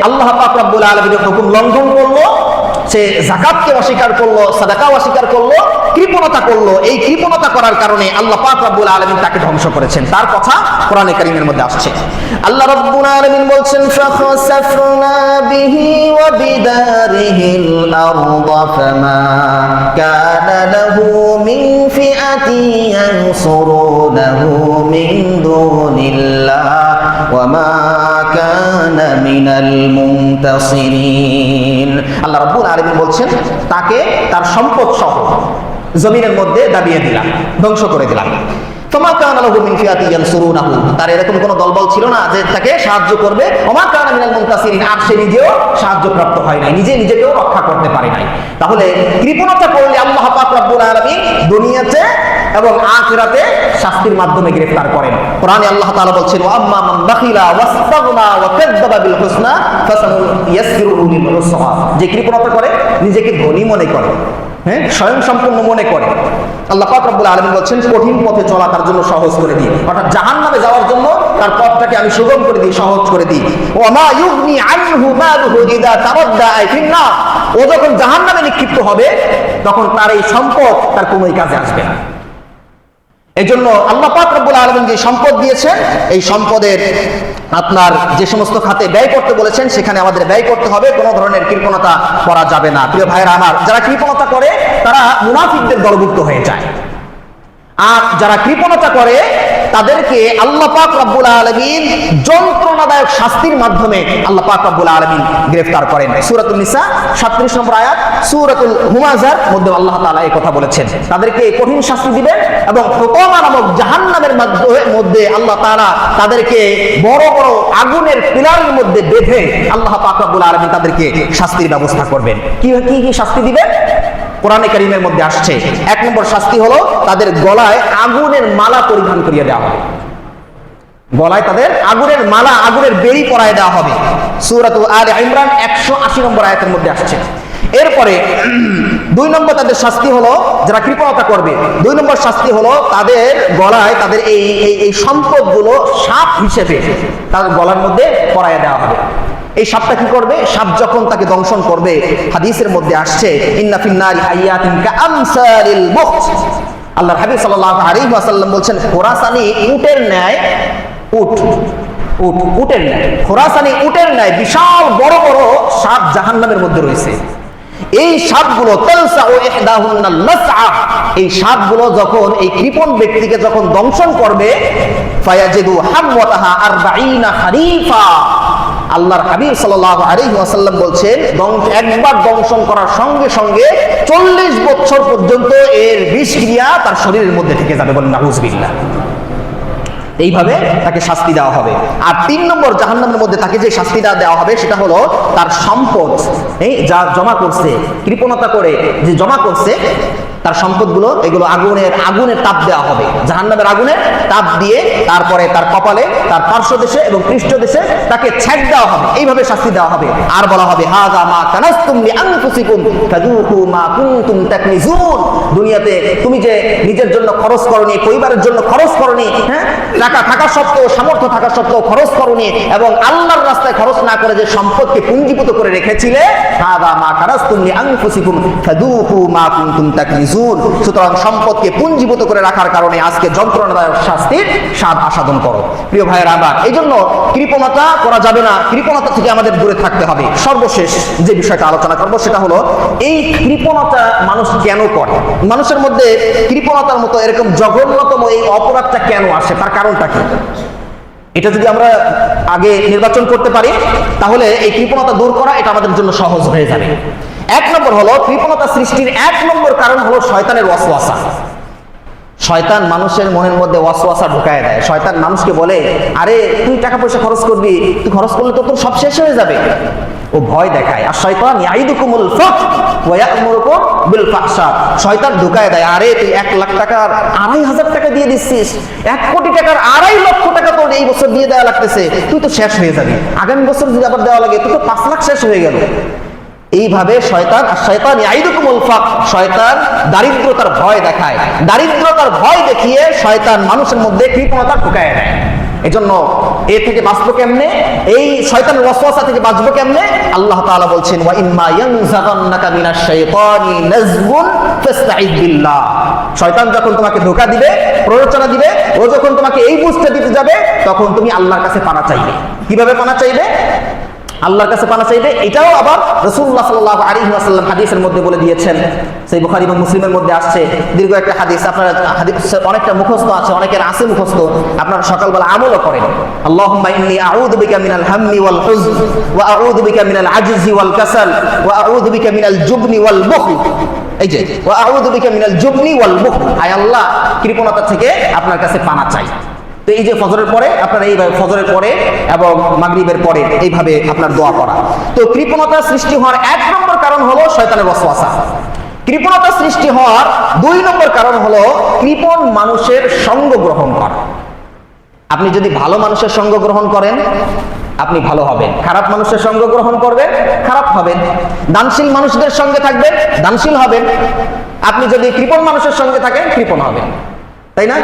আল্লাহ পাক রব্বুল আলামিনের হুকুম লঙ্ঘন করলো, সে যাকাতকে অস্বীকার করলো, সাদাকাও অস্বীকার করলো, কৃপণতা করলো। এই কৃপণতা করার কারণে আল্লাহ পাক রব্বুল আলামিন তাকে ধ্বংস করেছেন। তার কথা কোরআনে কারীমের মধ্যে আসছে। আল্লাহ রব্বুল আলামিন বলছেন ফাখাসাফনা বিহি ওয়া বিদারিহিল আরদা ফামা কানা লাহু মিন ফিআতিন ইয়ানসুরুনাহু মিন দুনিল্লাহ ওয়া মা কানা মিনাল মুনতাসিরিন। আল্লাহ রাব্বুল আলামিন বলছেন তাকে তার সম্পদ সহ জমিনের মধ্যে দাবিয়ে দিলাম, ধ্বংস করে দিলাম। ফামা কানা লাহু মিন ফিআতিন ইয়ানসুরুনাহু, তার এরকম কোনো দলবল ছিল না যে তাকে সাহায্য করবে। ওয়া মা কানা মিনাল মুনতাসিরিন, আর সে নিজেও সাহায্যপ্রাপ্ত হয় নাই, নিজেকেও রক্ষা করতে পারে নাই। তাহলে কৃপণতা করলে আল্লাহ পাক রব্বুল আলামিন দুনিয়াতে এবং আখিরাতে শাস্তির মাধ্যমে গ্রেফতার করেন। কোরআনে আল্লাহ তাআলা বলছেন ওয়া আম্মা মান বাখিলা ওয়াস্তাগনা ওয়া কাযযাবা বিল হুসনা ফাসানুয়াসসিরুহু লিল উসরা, যে কৃপণতা করে, নিজেকে ধনী মনে করে, স্বয়ং সম্পূর্ণ মনে করে, আল্লাহ পাক রব্বুল আলামিন বলছেন কঠিন পথে চলা তার জন্য সহজ করে দিই, অর্থাৎ জাহান্নামে যাওয়ার জন্য তার পথটাকে আমি সুগম করে দিই, সহজ করে দিই। ওয়া মা ইউগনি আনহু মালুহু ইযা তারাদ্দা ফিন্নার, ও যখন জাহান্নামে নিক্ষিপ্ত হবে তখন তার এই সম্পদ তার কোনোই কাজে আসবে না। এই জন্য আল্লাহ পাক রব্বুল আলামিন যে সম্পদ দিয়েছেন, এই সম্পদের আপনার যে সমস্ত খাতে ব্যয় করতে বলেছেন সেখানে আমাদের ব্যয় করতে হবে, কোনো ধরনের কৃপণতা করা যাবে না। প্রিয় ভাইরা আমার, যারা কৃপণতা করে তারা মুনাফিকদের দলভুক্ত হয়ে যায়, আর যারা কৃপণতা করে তাদেরকে আল্লাহ পাক রব্বুল আলামিন যন্ত্রণাদায়ক শাস্তির মাধ্যমে আল্লাহ পাক রব্বুল আলামিন গ্রেফতার করেন। সূরাতুন নিসা 37 নম্বর আয়াত, সূরাতুল হুমাযার মধ্যে আল্লাহ তাআলা এই কথা বলেছেন, তাদেরকে কঠিন শাস্তি দিবেন এবং হুতামা নামক জাহান্নামের মধ্যে আল্লাহ তাআলা তাদেরকে বড় বড় আগুনের পিলারের মধ্যে বেঁধে আল্লাহ পাক রব্বুল আলামিন তাদেরকে শাস্তির ব্যবস্থা করবেন। কি শাস্তি দিবেন? কোরআনে কারীমের মধ্যে আসছে। 1 নম্বর শাস্তি হলো তাদের গলায় আগুনের মালা পরিধান করিয়ে দেওয়া হবে, গলায় তাদের আগুনের মালা, আগুনের বেড়ি পরায় দেওয়া হবে। সূরাতুল আলে ইমরান 180 নম্বর আয়াতের মধ্যে আসছে। এরপরে 2 নম্বর তাদের শাস্তি হলো, যারা কৃপণতা করবে, 2 নম্বর শাস্তি হলো তাদের গলায় তাদের এই সম্পদগুলো সাপ হিসেবে তাদের গলার মধ্যে পরায় দেওয়া হবে। এই সাপটা কি করবে? সাপ যখন তাকে দংশন করবে, হাদিসের মধ্যে আসছে ইন্না ফিন্নারি হাইয়াতিন কাআমসালিল মুখত, আল্লাহর হাবিব সাল্লাল্লাহু আলাইহি ওয়াসাল্লাম বলছেন খোরাসানি উটের ন্যায়, উটের ন্যায়, খোরাসানি উটের ন্যায় বিশাল বড় বড় সাপ জাহান্নামের মধ্যে রয়েছে। এই সাপগুলো তালসা ও ইহদাহুন্নাল লাসআ, এই সাপগুলো যখন এই কৃপণ ব্যক্তিকে যখন দংশন করবে, ফায়াজিদু হামওয়াতাহা 40 খারিফা, আল্লাহর হাবিব সাল্লাল্লাহু আলাইহি ওয়াসাল্লাম বলছেন একবার দংশন করার সঙ্গে সঙ্গে 40 বছর পর্যন্ত এর বিষক্রিয়া তার শরীরের মধ্যে থেকে যাবে, বলেন নাউযুবিল্লাহ। এইভাবে তাকে শাস্তি দেওয়া হবে। আর 3 নম্বর জাহান্নামের মধ্যে তাকে যে শাস্তিটা দেওয়া হবে সেটা হলো তার সম্পদ যা জমা করছে, কৃপণতা করে যে জমা করছে তার সম্পদগুলো, এগুলো আগুনের তাপ দেওয়া হবে, জাহান্নামের আগুনের তাপ দিয়ে তারপরে তার কপালে, তার পার্শ্বদেশে এবং পৃষ্ঠদেশে তাকে ছেদ দেওয়া হবে। এইভাবে শাস্তি দেওয়া হবে। আর বলা হবে হাযা মা কানাসতুম লিআনফুসিকুম ফাযুকু মা কুনতুম তাকনিজুন, দুনিয়াতে তুমি যে নিজের জন্য খরচ করনি, পরিবারের জন্য খরচ করনি, টাকা থাকা সত্ত্বেও, সামর্থ্য থাকা সত্ত্বেও খরচ করনি এবং আল্লাহর রাস্তায় খরচ না করে যে সম্পদকে পুঞ্জীভূত করে রেখেছিলে, হাযা মা কানাসতুম লিআনফুসিকুম ফাযুকু মা কুনতুম তাকনিজুন, নুজুল। সুতরাং সম্পদকে পুঞ্জীভূত করে রাখার কারণে আজকে যন্ত্রণাদায়ক শাস্তির স্বাদ আস্বাদন করো। প্রিয় ভাইয়েরা আমার, এই জন্য কৃপণতা করা যাবে না, কৃপণতা থেকে আমাদের দূরে থাকতে হবে। সর্বশেষ যে বিষয়টা আলোচনা করবো সেটা হলো এই কৃপণতা মানুষ কেন করে, মানুষের মধ্যে কৃপণতার মতো এরকম জঘন্যতম এই অপরাধটা কেন আসে, তার কারণটা কি? এটা যদি আমরা আগে নির্বাচন করতে পারি তাহলে এই কৃপণতা দূর করা এটা আমাদের জন্য সহজ হয়ে যাবে। এক নম্বর হলো কৃপণতা সৃষ্টির এক নম্বর কারণ হলো শয়তানের ওয়াসওয়াসা। শয়তান মানুষের মনের মধ্যে ওয়াসওয়াসা ঢুকায় দেয়। শয়তান মানুষকে বলে, আরে তুই টাকা পয়সা খরচ করবি, তুই খরচ করলে তো তোর সব শেষ হয়ে যাবে। ও ভয় দেখায়। আর শয়তান ইয়াইদুকুমুল ফাকর ওয়া ইয়া'মুরুকুম বিল ফাহশা। শয়তান ঢুকায় দেয়, আরে তুই 1 লাখ টাকার 2,500 টাকা দিয়ে দিচ্ছিস, 1 কোটি টাকার 2.5 লক্ষ টাকা তোর এই বছর দিয়ে দেওয়া লাগতেছে, তুই তো শেষ হয়ে যাবি, আগামী বছর যদি আবার দেওয়া লাগে তুই তো 5 লাখ শেষ হয়ে গেল। এইভাবে শয়তান, আর শয়তান ইয়াইদুকুমুল ফাকর, শয়তান দারিদ্রতার ভয় দেখায়। দারিদ্রতার ভয় দেখিয়ে শয়তান মানুষের মধ্যে কৃপণতা ঢুকায় দেয়। এজন্য এ থেকে বাঁচবো কেমনে, এই শয়তানের ওয়াসওয়াসা থেকে বাঁচবো কেমনে? আল্লাহ তাআলা বলছেন, ওয়া ইম্মা ইয়ানজাগান্নাকা মিনাশ শাইতানি নাজগুন ফাস্তাইয বিল্লাহ। শয়তান যখন তোমাকে ধোঁকা দিবে, প্ররোচনা দিবে, ও যখন তোমাকে এই বুঝতে দিতে যাবে, তখন তুমি আল্লাহর কাছে পানা চাইবে। কিভাবে পানা চাইবে? আল্লাহর কাছে পানা চাইবে। এটাও আবার রাসূলুল্লাহ সাল্লাল্লাহু আলাইহি ওয়াসাল্লাম হাদিসের মধ্যে বলে দিয়েছেন। সেই বুখারী এবং মুসলিমের মধ্যে আসছে দীর্ঘ একটা হাদিস। আপনারা হাদিস অনেকটা মুখস্থ আছে, অনেকের আছে মুখস্থ, আপনারা সকালবেলা আমলও করেন। আল্লাহুম্মা ইন্নী আউযু বিকা মিনাল হাম্মি ওয়াল হুজন ওয়া আউযু বিকা মিনাল আজজি ওয়াল কাসাল ওয়া আউযু বিকা মিনাল জুবনি ওয়াল বুখল। এই যে ওয়া আউযু বিকা মিনাল জুবনি ওয়াল বুখল, আয় আল্লাহ কৃপণতা থেকে আপনার কাছে পানা চাই। তো এই যে ফজরের পরে আপনারা এইভাবে, ফজরের পরে এবং মাগরিবের পরে এইভাবে আপনার দোয়া করা। তো কৃপণতা সৃষ্টি হওয়ার 1 নম্বর কারণ হলো শয়তানের ওয়াসওয়াসা। কৃপণতা সৃষ্টি হওয়ার 2 নম্বর কারণ হলো কৃপণ মানুষের সঙ্গ গ্রহণ করা। আপনি যদি ভালো মানুষের সঙ্গ গ্রহণ করেন আপনি ভালো হবেন, খারাপ মানুষের সঙ্গ গ্রহণ করবেন খারাপ হবেন। দানশীল মানুষদের সঙ্গে থাকবেন দানশীল হবেন। আপনি যদি কৃপণ মানুষের সঙ্গে থাকেন কৃপণ হবেন, তাই না?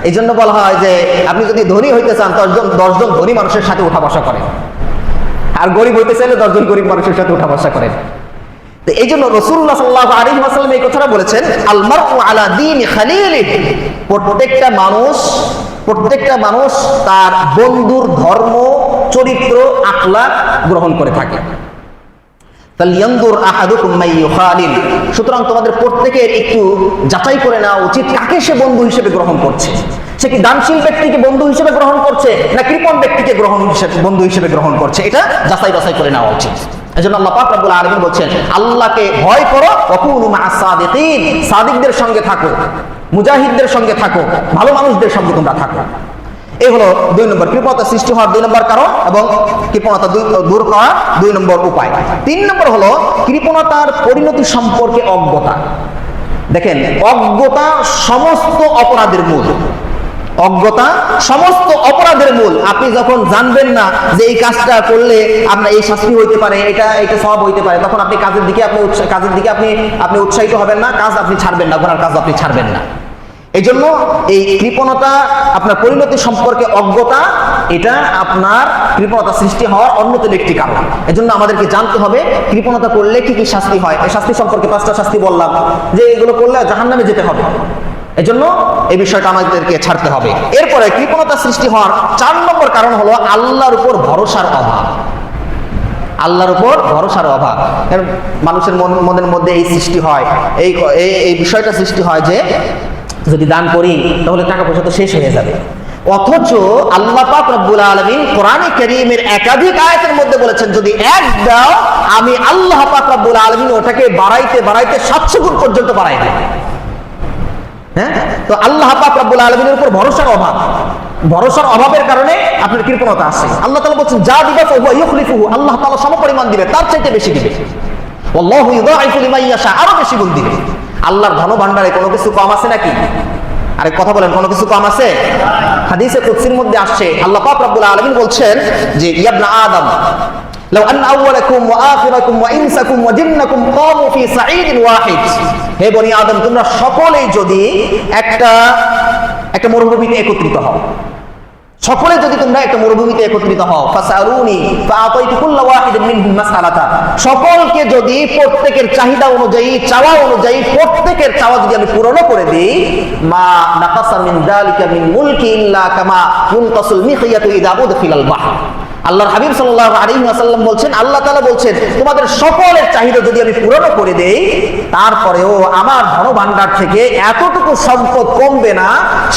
এই জন্য বলা হয় যে আপনি যদি ধনী হইতে চান 10 জন ধনী মানুষের সাথে উঠা বসা করেন, আর গরিব হইতে চাইলে 10 জন গরিব মানুষের সাথে উঠা বসা করেন। তো এই জন্য রাসূলুল্লাহ সাল্লাল্লাহু আলাইহি ওয়াসাল্লাম এই কথাটা বলেছেন, আল মারউ আলা দীনি খালিলিহি। প্রত্যেকটা মানুষ তার বন্ধুর ধর্ম, চরিত্র, আখলাক গ্রহণ করে থাকে। সুতরাং তোমাদের প্রত্যেকের একটু যাচাই করে নেওয়া উচিত কাকে সে বন্ধু হিসেবে গ্রহণ করছে। সে কি দানশীল ব্যক্তিকে বন্ধু হিসেবে গ্রহণ করছে না কৃপণ ব্যক্তিকে বন্ধু হিসেবে গ্রহণ করছে, এটা যাচাই বাছাই করে নেওয়া উচিত। এজন্য আল্লাহ পাক রব্বুল আলামিন বলছেন, আল্লাহকে ভয় করো, ওয়াকুনু মা'আস সাদিকিন, সাদিকদের সঙ্গে থাকো, মুজাহিদদের সঙ্গে থাকো, ভালো মানুষদের সঙ্গে তোমরা থাকো। এই হলো 2 নম্বর, কৃপণতা সৃষ্টি হওয়ার 2 নম্বর কারণ এবং কৃপণতা দূর করার 2 নম্বর উপায়। 3 নম্বর হলো কৃপণতার পরিণতি সম্পর্কে অজ্ঞতা। দেখেন, অজ্ঞতা সমস্ত অপরাধের মূল। অজ্ঞতা সমস্ত অপরাধের মূল। আপনি যখন জানবেন না যে এই কাজটা করলে আপনার এই শাস্তি হইতে পারে, এটা সওয়াব হইতে পারে, তখন আপনি কাজের দিকে আপনি উৎসাহিত হবেন না, কাজ আপনি ছাড়বেন না, গুনার কাজ আপনি ছাড়বেন না। এই জন্য এই কৃপণতা, আপনার পরিণতি সম্পর্কে অজ্ঞতা, এটা আপনার কৃপণতা সৃষ্টি হওয়ার অন্যতম একটি কারণ। এজন্য আমাদেরকে জানতে হবে কৃপণতা করলে কি কি শাস্তি হয়। এই শাস্তি সম্পর্কে 5টা শাস্তি বললাম, যে এগুলো করলে জাহান্নামে যেতে হবে। এজন্য এই বিষয়টা আমাদেরকে ছাড়তে হবে। এরপরে কৃপণতা সৃষ্টি হওয়ার 4 নম্বর কারণ হলো আল্লাহর উপর ভরসার অভাব। আল্লাহর উপর ভরসার অভাব। মানুষের মনের মধ্যে এই সৃষ্টি হয়, এই বিষয়টা সৃষ্টি হয় যে যদি দান করি তাহলে টাকা পয়সা তো শেষ হয়ে যাবে। অথচ আল্লাহ পাক রব্বুল আলামিন কোরআনে কারীমের একাধিক আয়াতের মধ্যে বলেছেন, যদি 1 দাও আমি আল্লাহ পাক রব্বুল আলামিন ওটাকে বাড়াইতে 700 গুণ পর্যন্ত বাড়াই দেব। হ্যাঁ, তো আল্লাহ পাক রব্বুল আলামিনের উপর ভরসার অভাবের কারণে আপনার কৃপণতা আসে। আল্লাহ তাআলা বলেন, যা দিবা ফাহুয়া ইউখলিফুহু, আল্লাহ তাআলা সমপরিমাণ দিবে, তার চাইতে বেশি দিবে। আল্লাহু ইউদাইফু লিমান ইয়াশা, আরো বেশি গুণ দিবে। আল্লাহর ধন ভান্ডারে কোনো কিছু কম আছে নাকি? আরে কথা বলেন, কোনো কিছু কম আছে? হাদিসে কুদসির মধ্যে আসছে, আল্লাহ পাক রব্বুল আলামিন বলছেন যে, ইয়া ইবনা আদম লাউ আন্না আউওয়ালাকুম ওয়া আখিরাকুম ওয়া ইনসাকুম ওয়া জিন্নাকুম কামু ফি সাঈদিন ওয়াহিদ। হে বনি আদম, তোমরা সকলেই যদি একটা মরুভূমিতে একত্রিত হও, সকলে যদি তোমরা একটা মরুভূমিতে একত্রিত হও, ফাসালুনি ফাআতাইতু কুল্লা ওয়াহিদিন মিনহুম মাসআলাতা, সকলকে যদি প্রত্যেকের চাহিদা অনুযায়ী, চাওয়া অনুযায়ী প্রত্যেকের চাওয়া যদি আমি পূরণ করে দিই, মা নাকাসা মিন যালিকা মিন মুলকি ইল্লা কামা ইউনকাসুল মিখিয়াতু ইযা উদখিলাল বাহর। আল্লাহর হাবিব সাল্লাল্লাহু আলাইহি ওয়াসাল্লাম বলছেন, আল্লাহ তাআলা বলছেন, তোমাদের সকলের চাহিদা যদি আমি পূরণ করে দেই, তারপরেও আমার ধনভাণ্ডার থেকে এতটুকু সম্পদ কমবে না।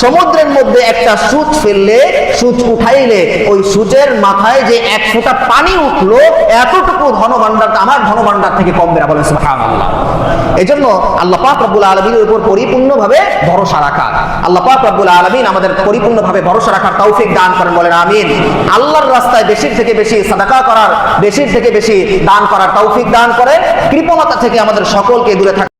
সমুদ্রের মধ্যে একটা সূচ ফেললে, সূচ উঠাইলে ওই সূচের মাথায় যে এক ফোঁটা পানি উঠলো, এতটুকু ধনভাণ্ডার আমার ধনভাণ্ডার থেকে কমবে না। বলেন সুবহানাল্লাহ। এজন্য আল্লাহ পাক রব্বুল আলামিনের উপর পরিপূর্ণভাবে ভরসা রাখা। আল্লাহ পাক রব্বুল আলামিন আমাদের পরিপূর্ণভাবে ভরসা রাখার তৌফিক দান করেন। বলেন আমিন। আল্লাহর রাস্তায় বেশি থেকে বেশি সাদাকা করার, বেশি থেকে বেশি দান করার তৌফিক দান করেন। কৃপণতা থেকে আমাদের সকলকে দূরে থাকা